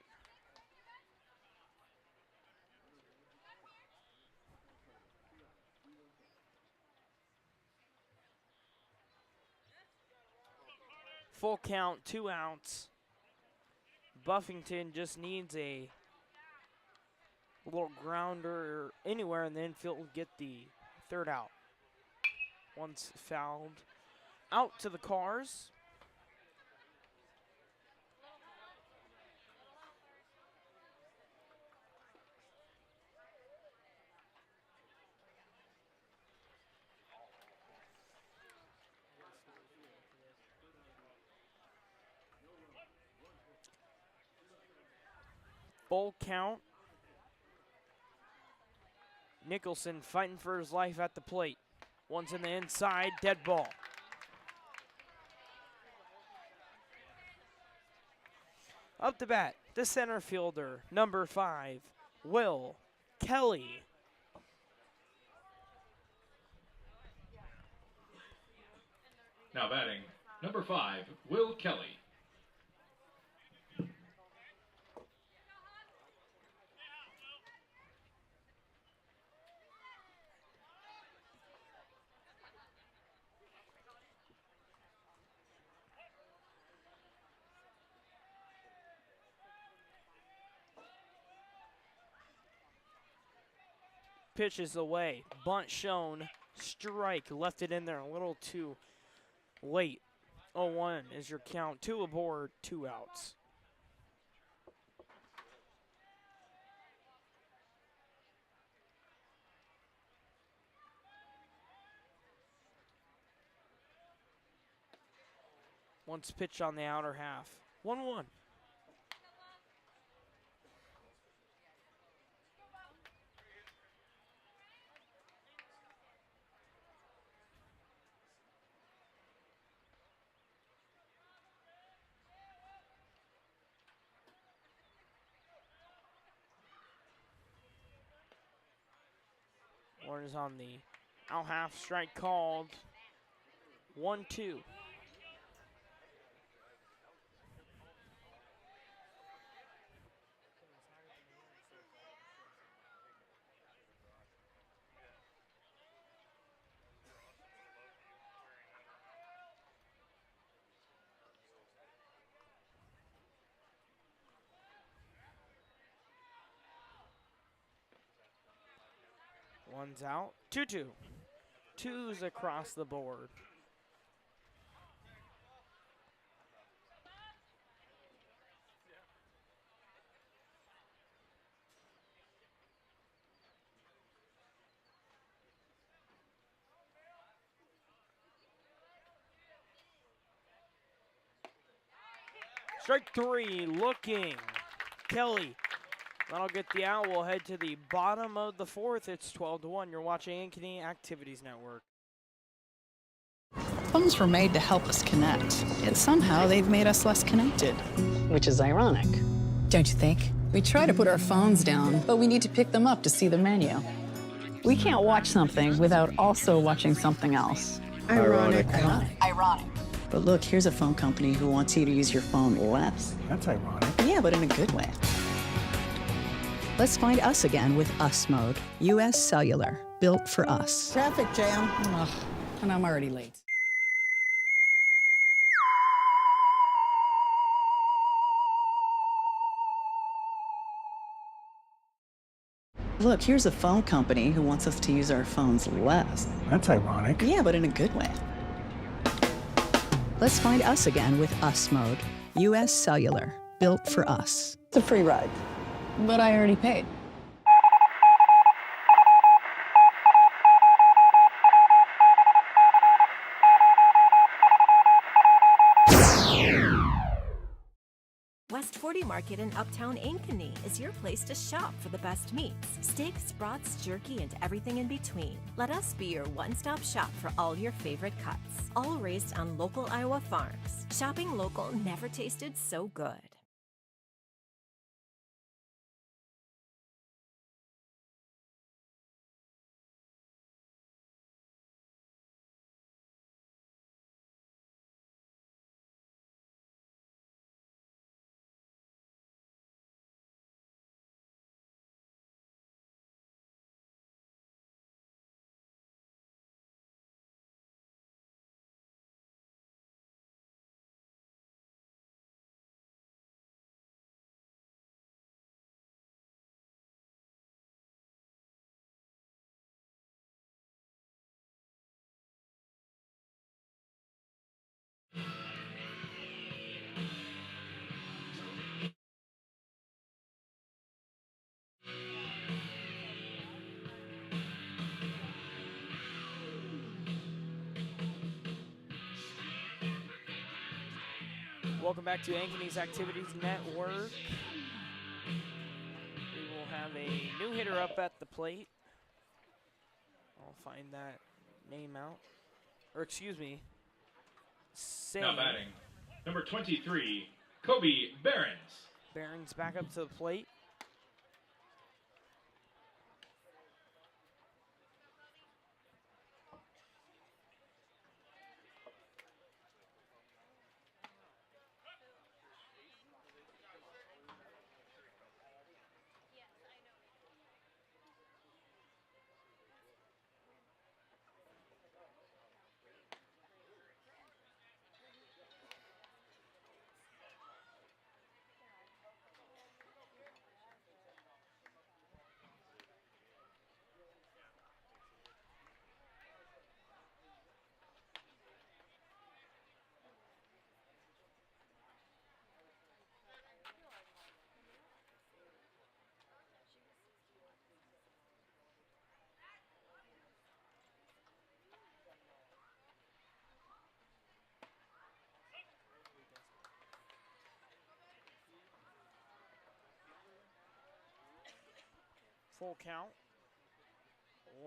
Full count, 2 outs. Buffington just needs a little grounder anywhere in the infield and get the third out. One's fouled out to the Cars. Full count. Nicholson fighting for his life at the plate. One's in the inside, dead ball. Up to bat, the center fielder, number 5, Will Kelly. Now batting number 5, Will Kelly. Pitches away, bunt shown, strike, left it in there a little too late. 0-1 is your count, 2 aboard, 2 outs. Once pitch on the outer half, 1-1. Warner's on the out half, strike called. 1-2. One's out. 2-2. Twos across the board. Strike three, looking. Kelly. That'll get the out. We'll head to the bottom of the fourth. It's 12-1. You're watching Ankeny Activities Network. Phones were made to help us connect, yet somehow they've made us less connected. Which is ironic. Don't you think? We try to put our phones down, but we need to pick them up to see the menu. We can't watch something without also watching something else. Ironic. Ironic. But look, here's a phone company who wants you to use your phone less. That's ironic. Yeah, but in a good way. Let's find us again with Us Mode. US Cellular, built for us. Traffic jam. Ugh, and I'm already late. Look, here's a phone company who wants us to use our phones less. That's ironic. Yeah, but in a good way. Let's find us again with Us Mode. US Cellular, built for us. It's a free ride. But I already paid. West 40 Market in Uptown Ankeny is your place to shop for the best meats. Steaks, brats, jerky, and everything in between. Let us be your one-stop shop for all your favorite cuts. All raised on local Iowa farms. Shopping local never tasted so good. Welcome back to Ankeny's Activities Network. We will have a new hitter up at the plate. I'll find that name out. Or excuse me. Now batting, number 23, Kobe Behrens. Behrens back up to the plate. Full count.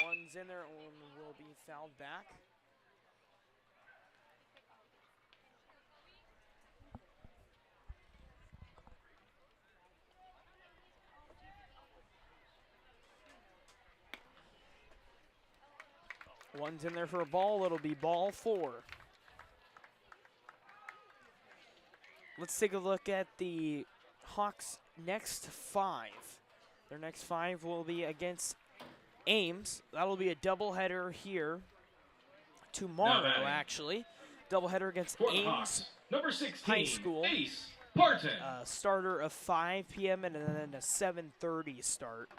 One's in there, one will be fouled back. One's in there for a ball, it'll be ball 4. Let's take a look at the Hawks' next 5. Their next 5 will be against Ames. That'll be a doubleheader here tomorrow, actually. Doubleheader against Ames Hawks, number 16, High School. Ace Parton. Starter of 5 p.m. and then a 7:30 start.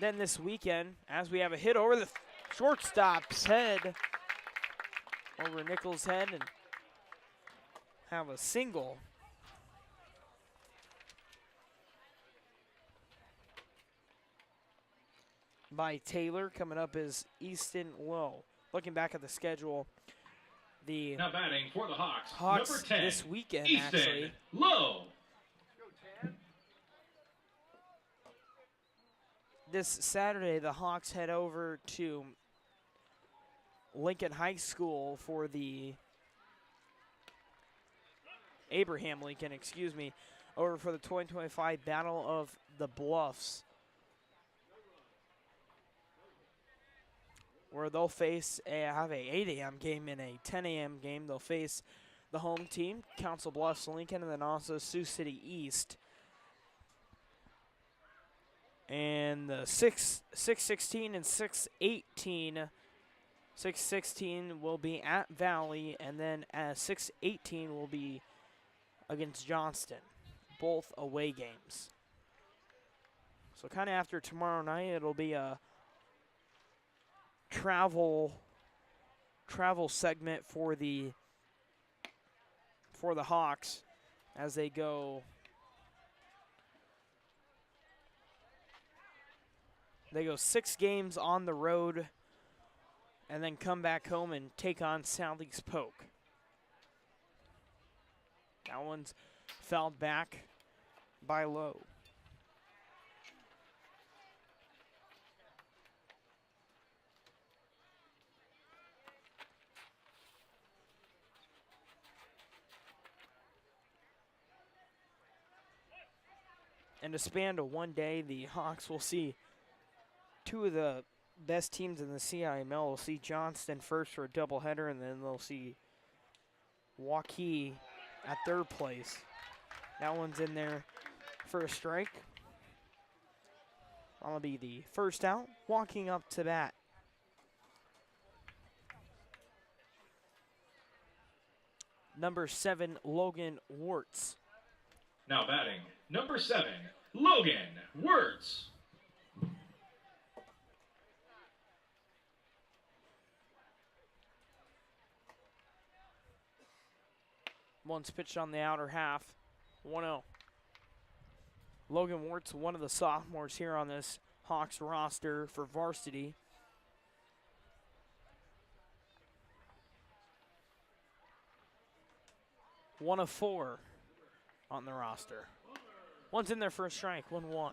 Then this weekend, as we have a hit over the shortstop's head, over Nichols' head, and have a single. By Taylor. Coming up is Easton Lowe. Looking back at the schedule, the Now batting for the Hawks, Hawks number 10, this weekend, Easton actually. Lowe. This Saturday, the Hawks head over to Lincoln High School for the Abraham Lincoln, over for the 2025 Battle of the Bluffs, where they'll have a 8 a.m. game and a 10 a.m. game. They'll face the home team, Council Bluffs Lincoln, and then also Sioux City East. And the 6-16 and 6-18. 6-16 will be at Valley, and then 6-18 will be against Johnston, both away games. So kind of after tomorrow night, it'll be a travel segment for the Hawks as they go. They go 6 games on the road and then come back home and take on Southeast Polk. That one's fouled back by Lowe. In the span of one day, the Hawks will see 2 of the best teams in the CIML. We'll see Johnston first for a doubleheader, and then they'll see Waukee at 3rd place. That one's in there for a strike. That'll be the first out, walking up to bat. Number 7, Logan Wirtz. Now batting, number 7, Logan Wirtz. One's pitched on the outer half, 1-0. Logan Wirtz, one of the sophomores here on this Hawks roster for varsity. One of 4 on the roster. One's in there for a strike, 1-1.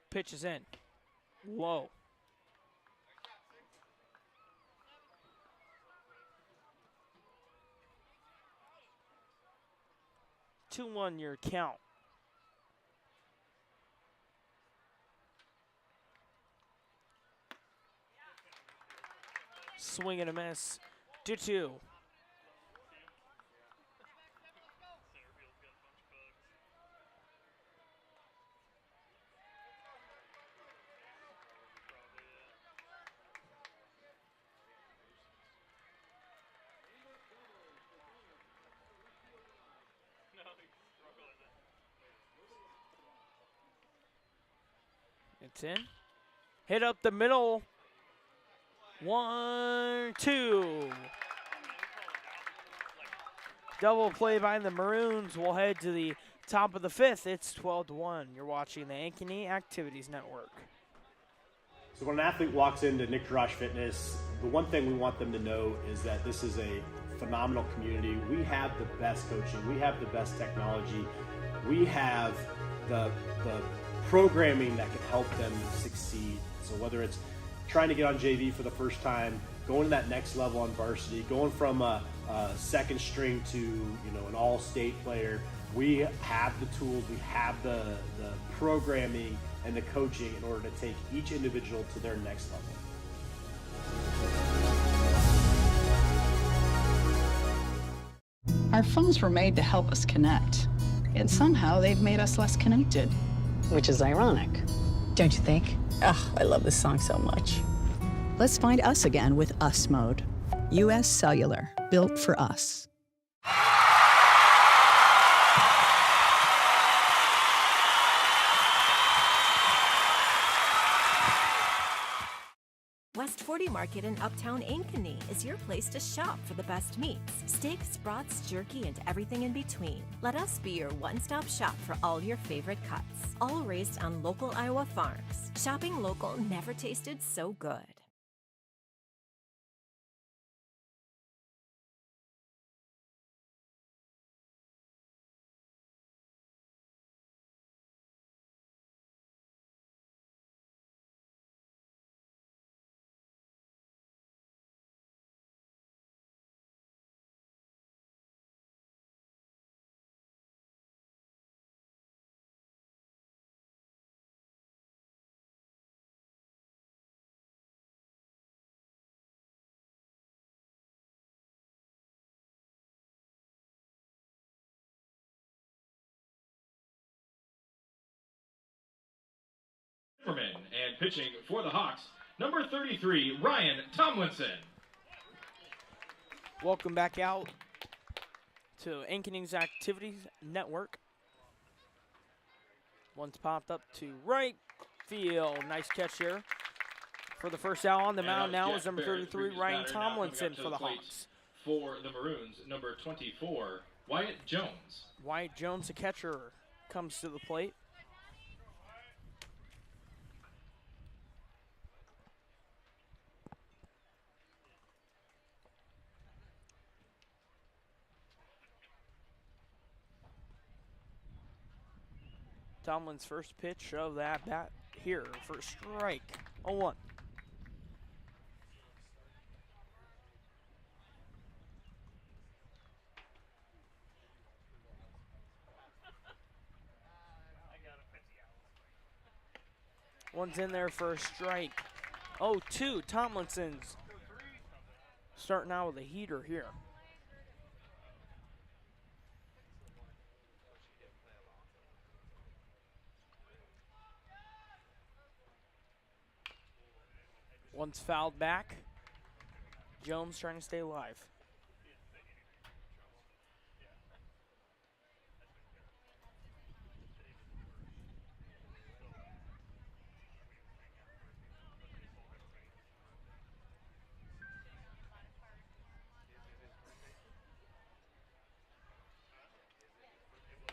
Pitch is in. Low. Two 1 your count. Swing and a miss. 2-2. It's in. Hit up the middle. 1-2. Double play by the Maroons. We'll head to the top of the 5th. It's 12-1. You're watching the Ankeny Activities Network. So when an athlete walks into Nick Drosh Fitness, the one thing we want them to know is that this is a phenomenal community. We have the best coaching. We have the best technology. We have the programming that can help them succeed. So whether it's trying to get on JV for the first time, going to that next level on varsity, going from a second string to an all-state player, we have the tools, we have the programming and the coaching in order to take each individual to their next level. Our phones were made to help us connect, yet somehow they've made us less connected. Which is ironic, don't you think? Oh, I love this song so much. Let's find us again with Us Mode. U.S. Cellular, built for us. West 40 Market in Uptown Ankeny is your place to shop for the best meats. Steaks, brats, jerky, and everything in between. Let us be your one-stop shop for all your favorite cuts. All raised on local Iowa farms. Shopping local never tasted so good. And pitching for the Hawks, number 33, Ryan Tomlinson. Welcome back out to Ankeny's Activities Network. One's popped up to right field. Nice catch here. For the first out on the mound now is number 33, Ryan Tomlinson for the Hawks. For the Maroons, number 24, Wyatt Jones. Wyatt Jones, the catcher, comes to the plate. Tomlin's first pitch of that bat here for strike. 0-1. One's in there for a strike. 0-2. Tomlinson's starting out with a heater here. One's fouled back. Jones trying to stay alive.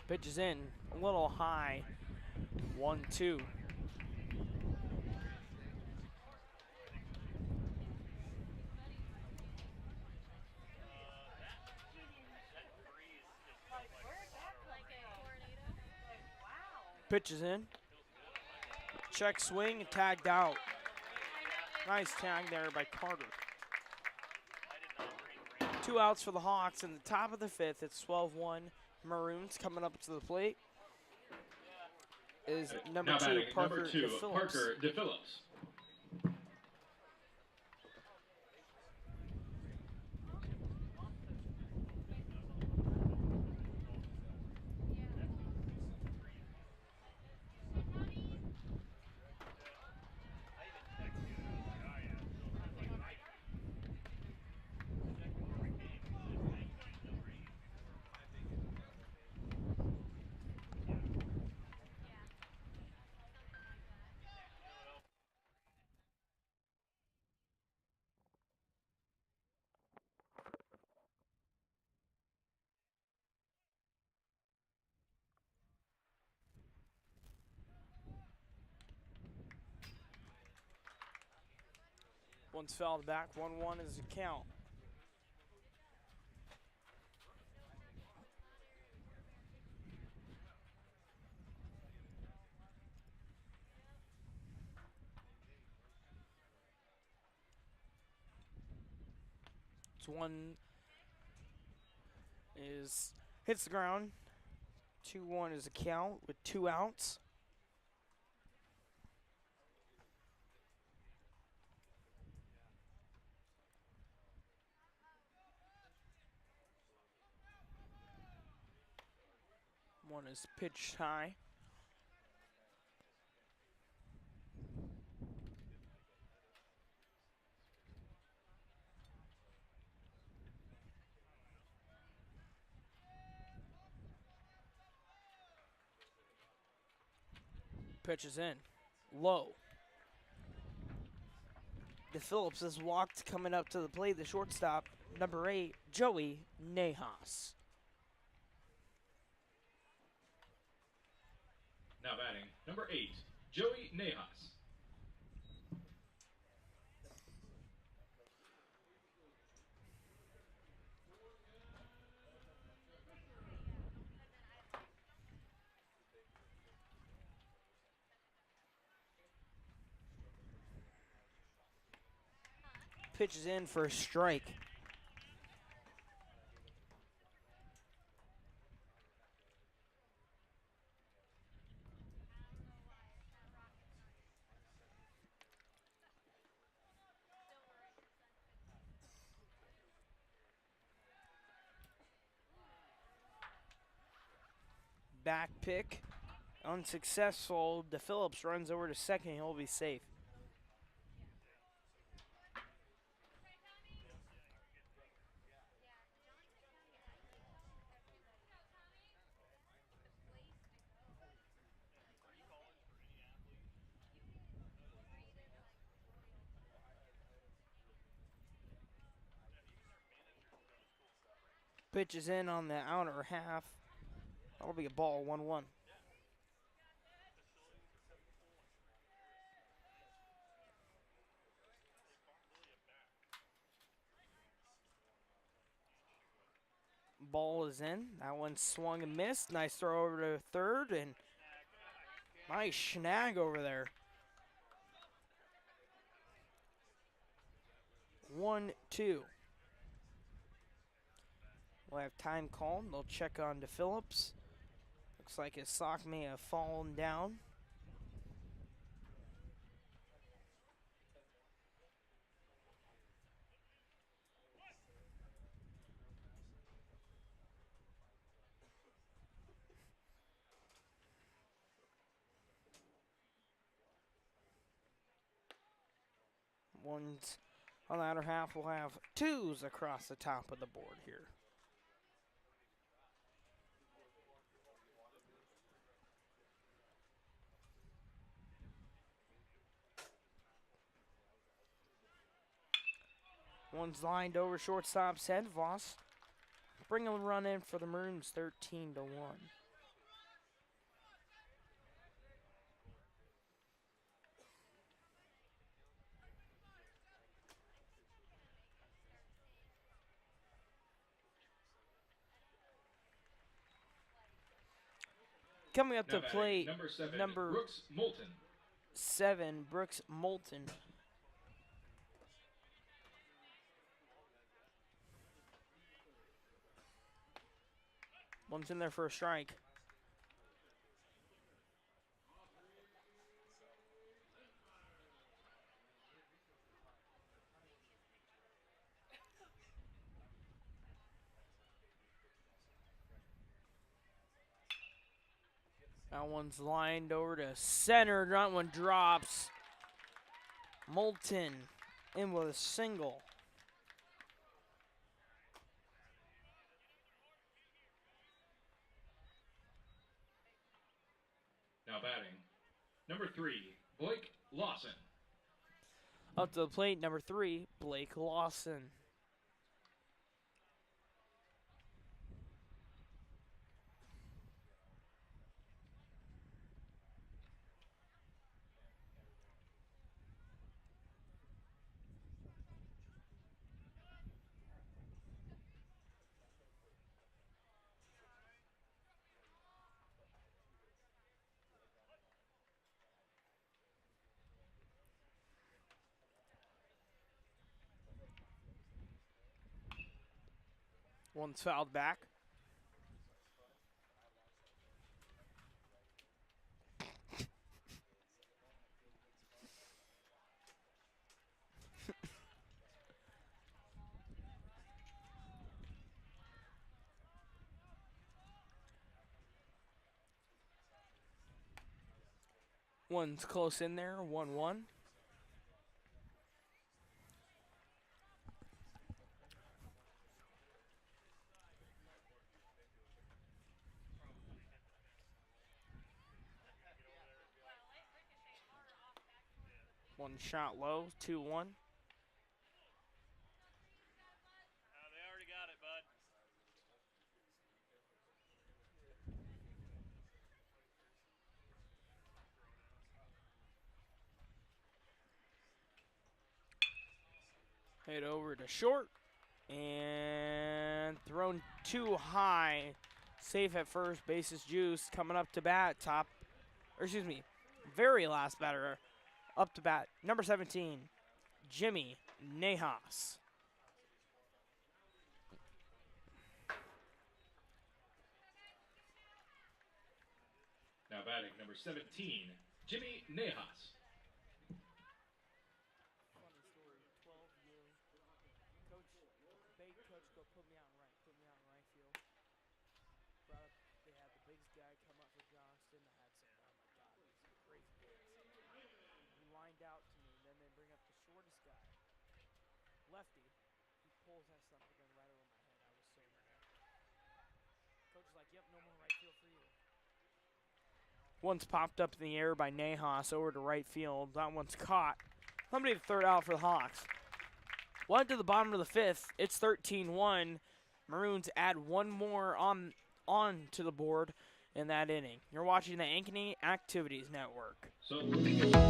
Pitch is in, a little high. 1-2. Pitch is in. Check swing and tagged out. Nice tag there by Carter. 2 outs for the Hawks in the top of the 5th. It's 12-1 Maroons. Coming up to the plate is number 2, Parker DePhillips. One's fouled back, 1-1 is the count. One is hits the ground. 2-1 is a count with 2 outs. One is pitched high. Pitch is in. Low. DePhillips is walked coming up to the plate. The shortstop, number 8, Joey Nejas. Now batting, number 8, Joey Nejas. Pitch is in for a strike. Back pick, unsuccessful. DePhillips runs over to second. He'll be safe. Pitch is in on the outer half. That'll be a ball, 1-1. Ball is in. That one swung and missed. Nice throw over to third, and nice snag over there. 1-2. We'll have time called. They'll check on DePhillips. Looks like his sock may have fallen down. Ones on the outer half will have 2s across the top of the board here. One's lined over shortstop's head. Voss bring a run in for the Maroons, 13-1. Coming up to plate, number Brooks Moulton. 7, Brooks Moulton. One's in there for a strike. That one's lined over to center. That one drops. Moulton in with a single. Now batting, number 3, Blake Lawson. Up to the plate, number 3, Blake Lawson. One's fouled back. One's close in there, 1-1. One shot low, 2-1. Head over to short and thrown too high. Safe at first, bases juice. Coming up to bat, very last batter up to bat, number 17, Jimmy Nejas. Now batting number 17, Jimmy Nejas. Out to me, then they bring up the shortest guy, lefty. He pulls that stuff again right over my head. I was so mad. Coach is like, "Yep, no more right field for you." One's popped up in the air by Nejas over to right field. That one's caught. Somebody to third out for the Hawks. One to the bottom of the fifth. It's 13-1. Maroons add one more on to the board in that inning. You're watching the Ankeny Activities Network.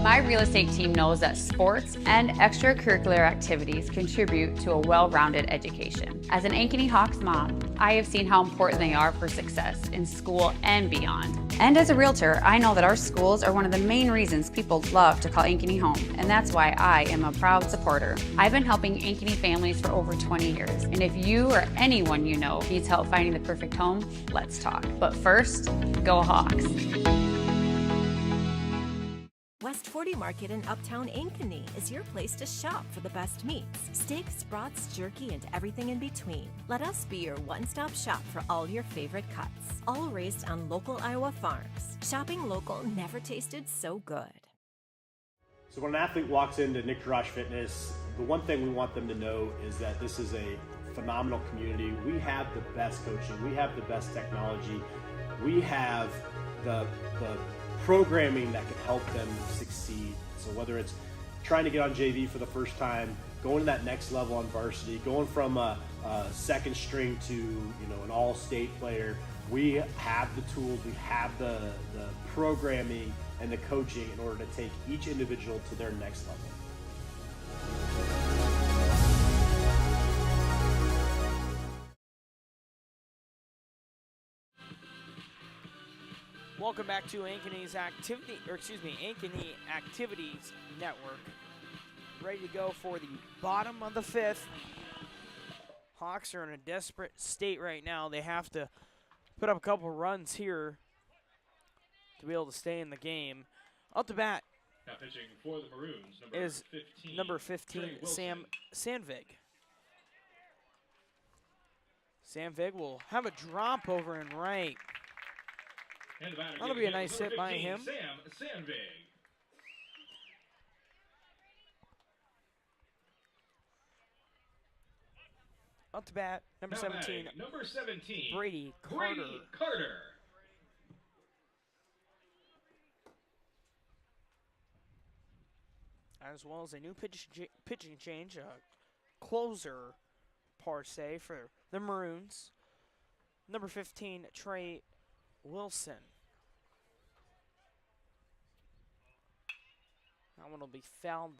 My real estate team knows that sports and extracurricular activities contribute to a well-rounded education. As an Ankeny Hawks mom, I have seen how important they are for success in school and beyond. And as a realtor, I know that our schools are one of the main reasons people love to call Ankeny home, and that's why I am a proud supporter. I've been helping Ankeny families for over 20 years, and if you or anyone you know needs help finding the perfect home, let's talk. But first, go Hawks. West 40 Market in Uptown Ankeny is your place to shop for the best meats, steaks, brats, jerky, and everything in between. Let us be your one-stop shop for all your favorite cuts, all raised on local Iowa farms. Shopping local never tasted so good. So when an athlete walks into Nick Drosh Fitness, the one thing we want them to know is that this is a phenomenal community. We have the best coaching. We have the best technology. We have the programming that can help them succeed. So whether it's trying to get on JV for the first time, going to that next level on varsity, going from a second string to an all-state player, we have the tools, we have the programming and the coaching in order to take each individual to their next level. Welcome back to Ankeny's Ankeny Activities Network. Ready to go for the bottom of the fifth. Hawks are in a desperate state right now. They have to put up a couple runs here to be able to stay in the game. Up to bat Now pitching for the Maroons, is number 15, Sam Sandvig. Sandvig will have a drop over in right. That'll be a nice hit by him. Sam Sandvig. Up to bat, number 17, Brady Carter. As well as a new pitching change, a closer per se for the Maroons. Number 15, Trey Wilson. That one will be fouled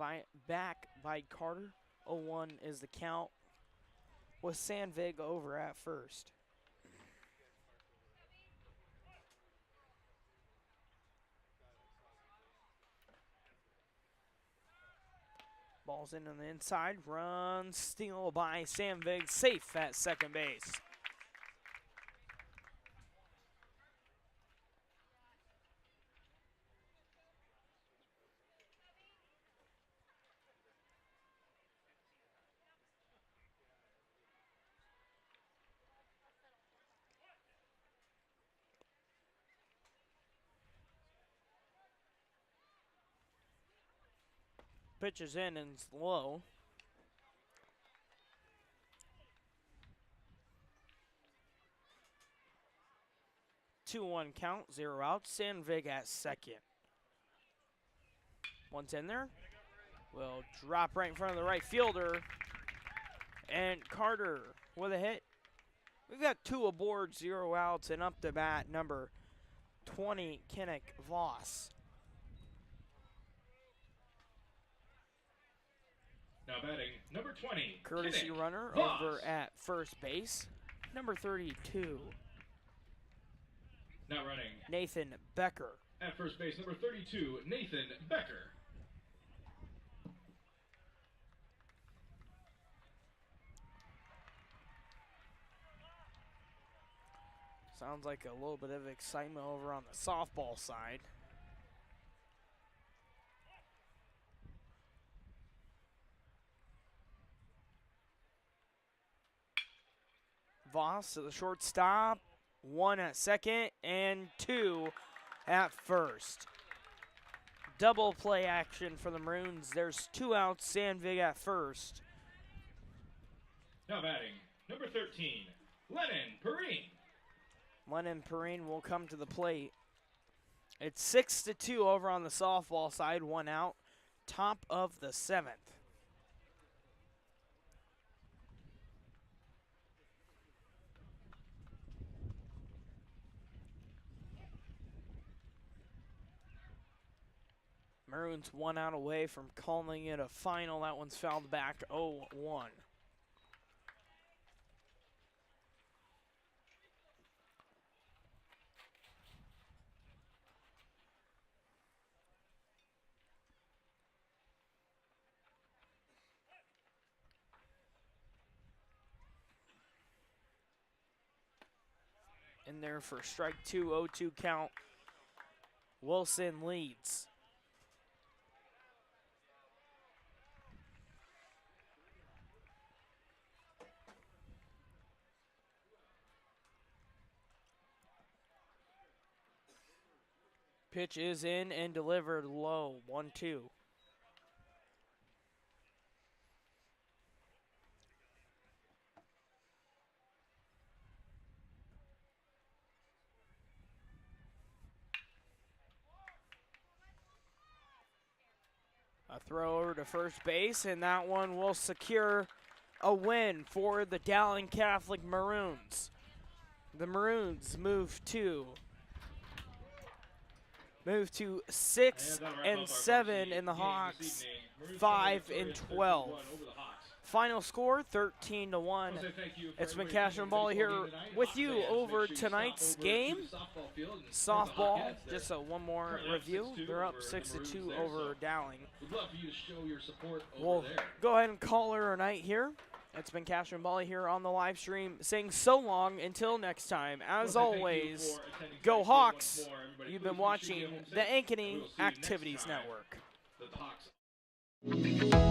back by Carter. 0-1 is the count with Sandvig over at first. Ball's in on the inside. Run, steal by Sandvig. Safe at second base. Pitches in and it's low. (2-1) count, 0 out. Sandvig at second. One's in there. will drop right in front of the right fielder. And Carter with a hit. We've got 2 aboard, 0 outs, and up to bat number 20, Kenneth Voss. Now batting number 20, Courtesy Kenneth runner Voss. over at first base, number 32, Now running Nathan Becker. at first base, number 32, Nathan Becker. Sounds like a little bit of excitement over on the softball side. Voss to the shortstop, 1 at second and 2 at first. Double play action for the Maroons. There's 2 outs, Sandvig at first. Now batting number 13, Lennon Perrine. Lennon Perrine will come to the plate. It's 6-2 over on the softball side, 1 out, top of the 7th. Maroons 1 out away from calling it a final. That one's fouled back 0-1. In there for strike 2, 0-2 count. Wilson leads. Pitch is in and delivered low, 1-2. A throw over to first base, and that one will secure a win for the Dowling Catholic Maroons. The Maroons move to 6-7, and the Hawks 5-12. Final score 13-1. It's been Cash and Ball here with you over tonight's game. Softball, just one more review. They're up 6-2 over Dowling. We'll go ahead and call her a night here. It's been Cash and Ball here on the live stream, saying so long until next time. As always, go Hawks. You've been watching the Ankeny Activities Network.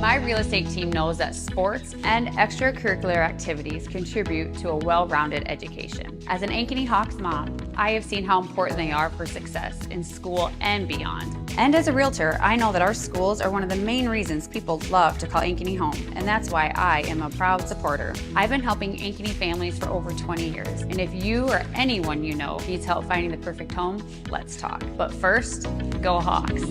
My real estate team knows that sports and extracurricular activities contribute to a well-rounded education. As an Ankeny Hawks mom, I have seen how important they are for success in school and beyond. And as a realtor, I know that our schools are one of the main reasons people love to call Ankeny home, and that's why I am a proud supporter. I've been helping Ankeny families for over 20 years, and if you or anyone you know needs help finding the perfect home, let's talk. But first, go Hawks.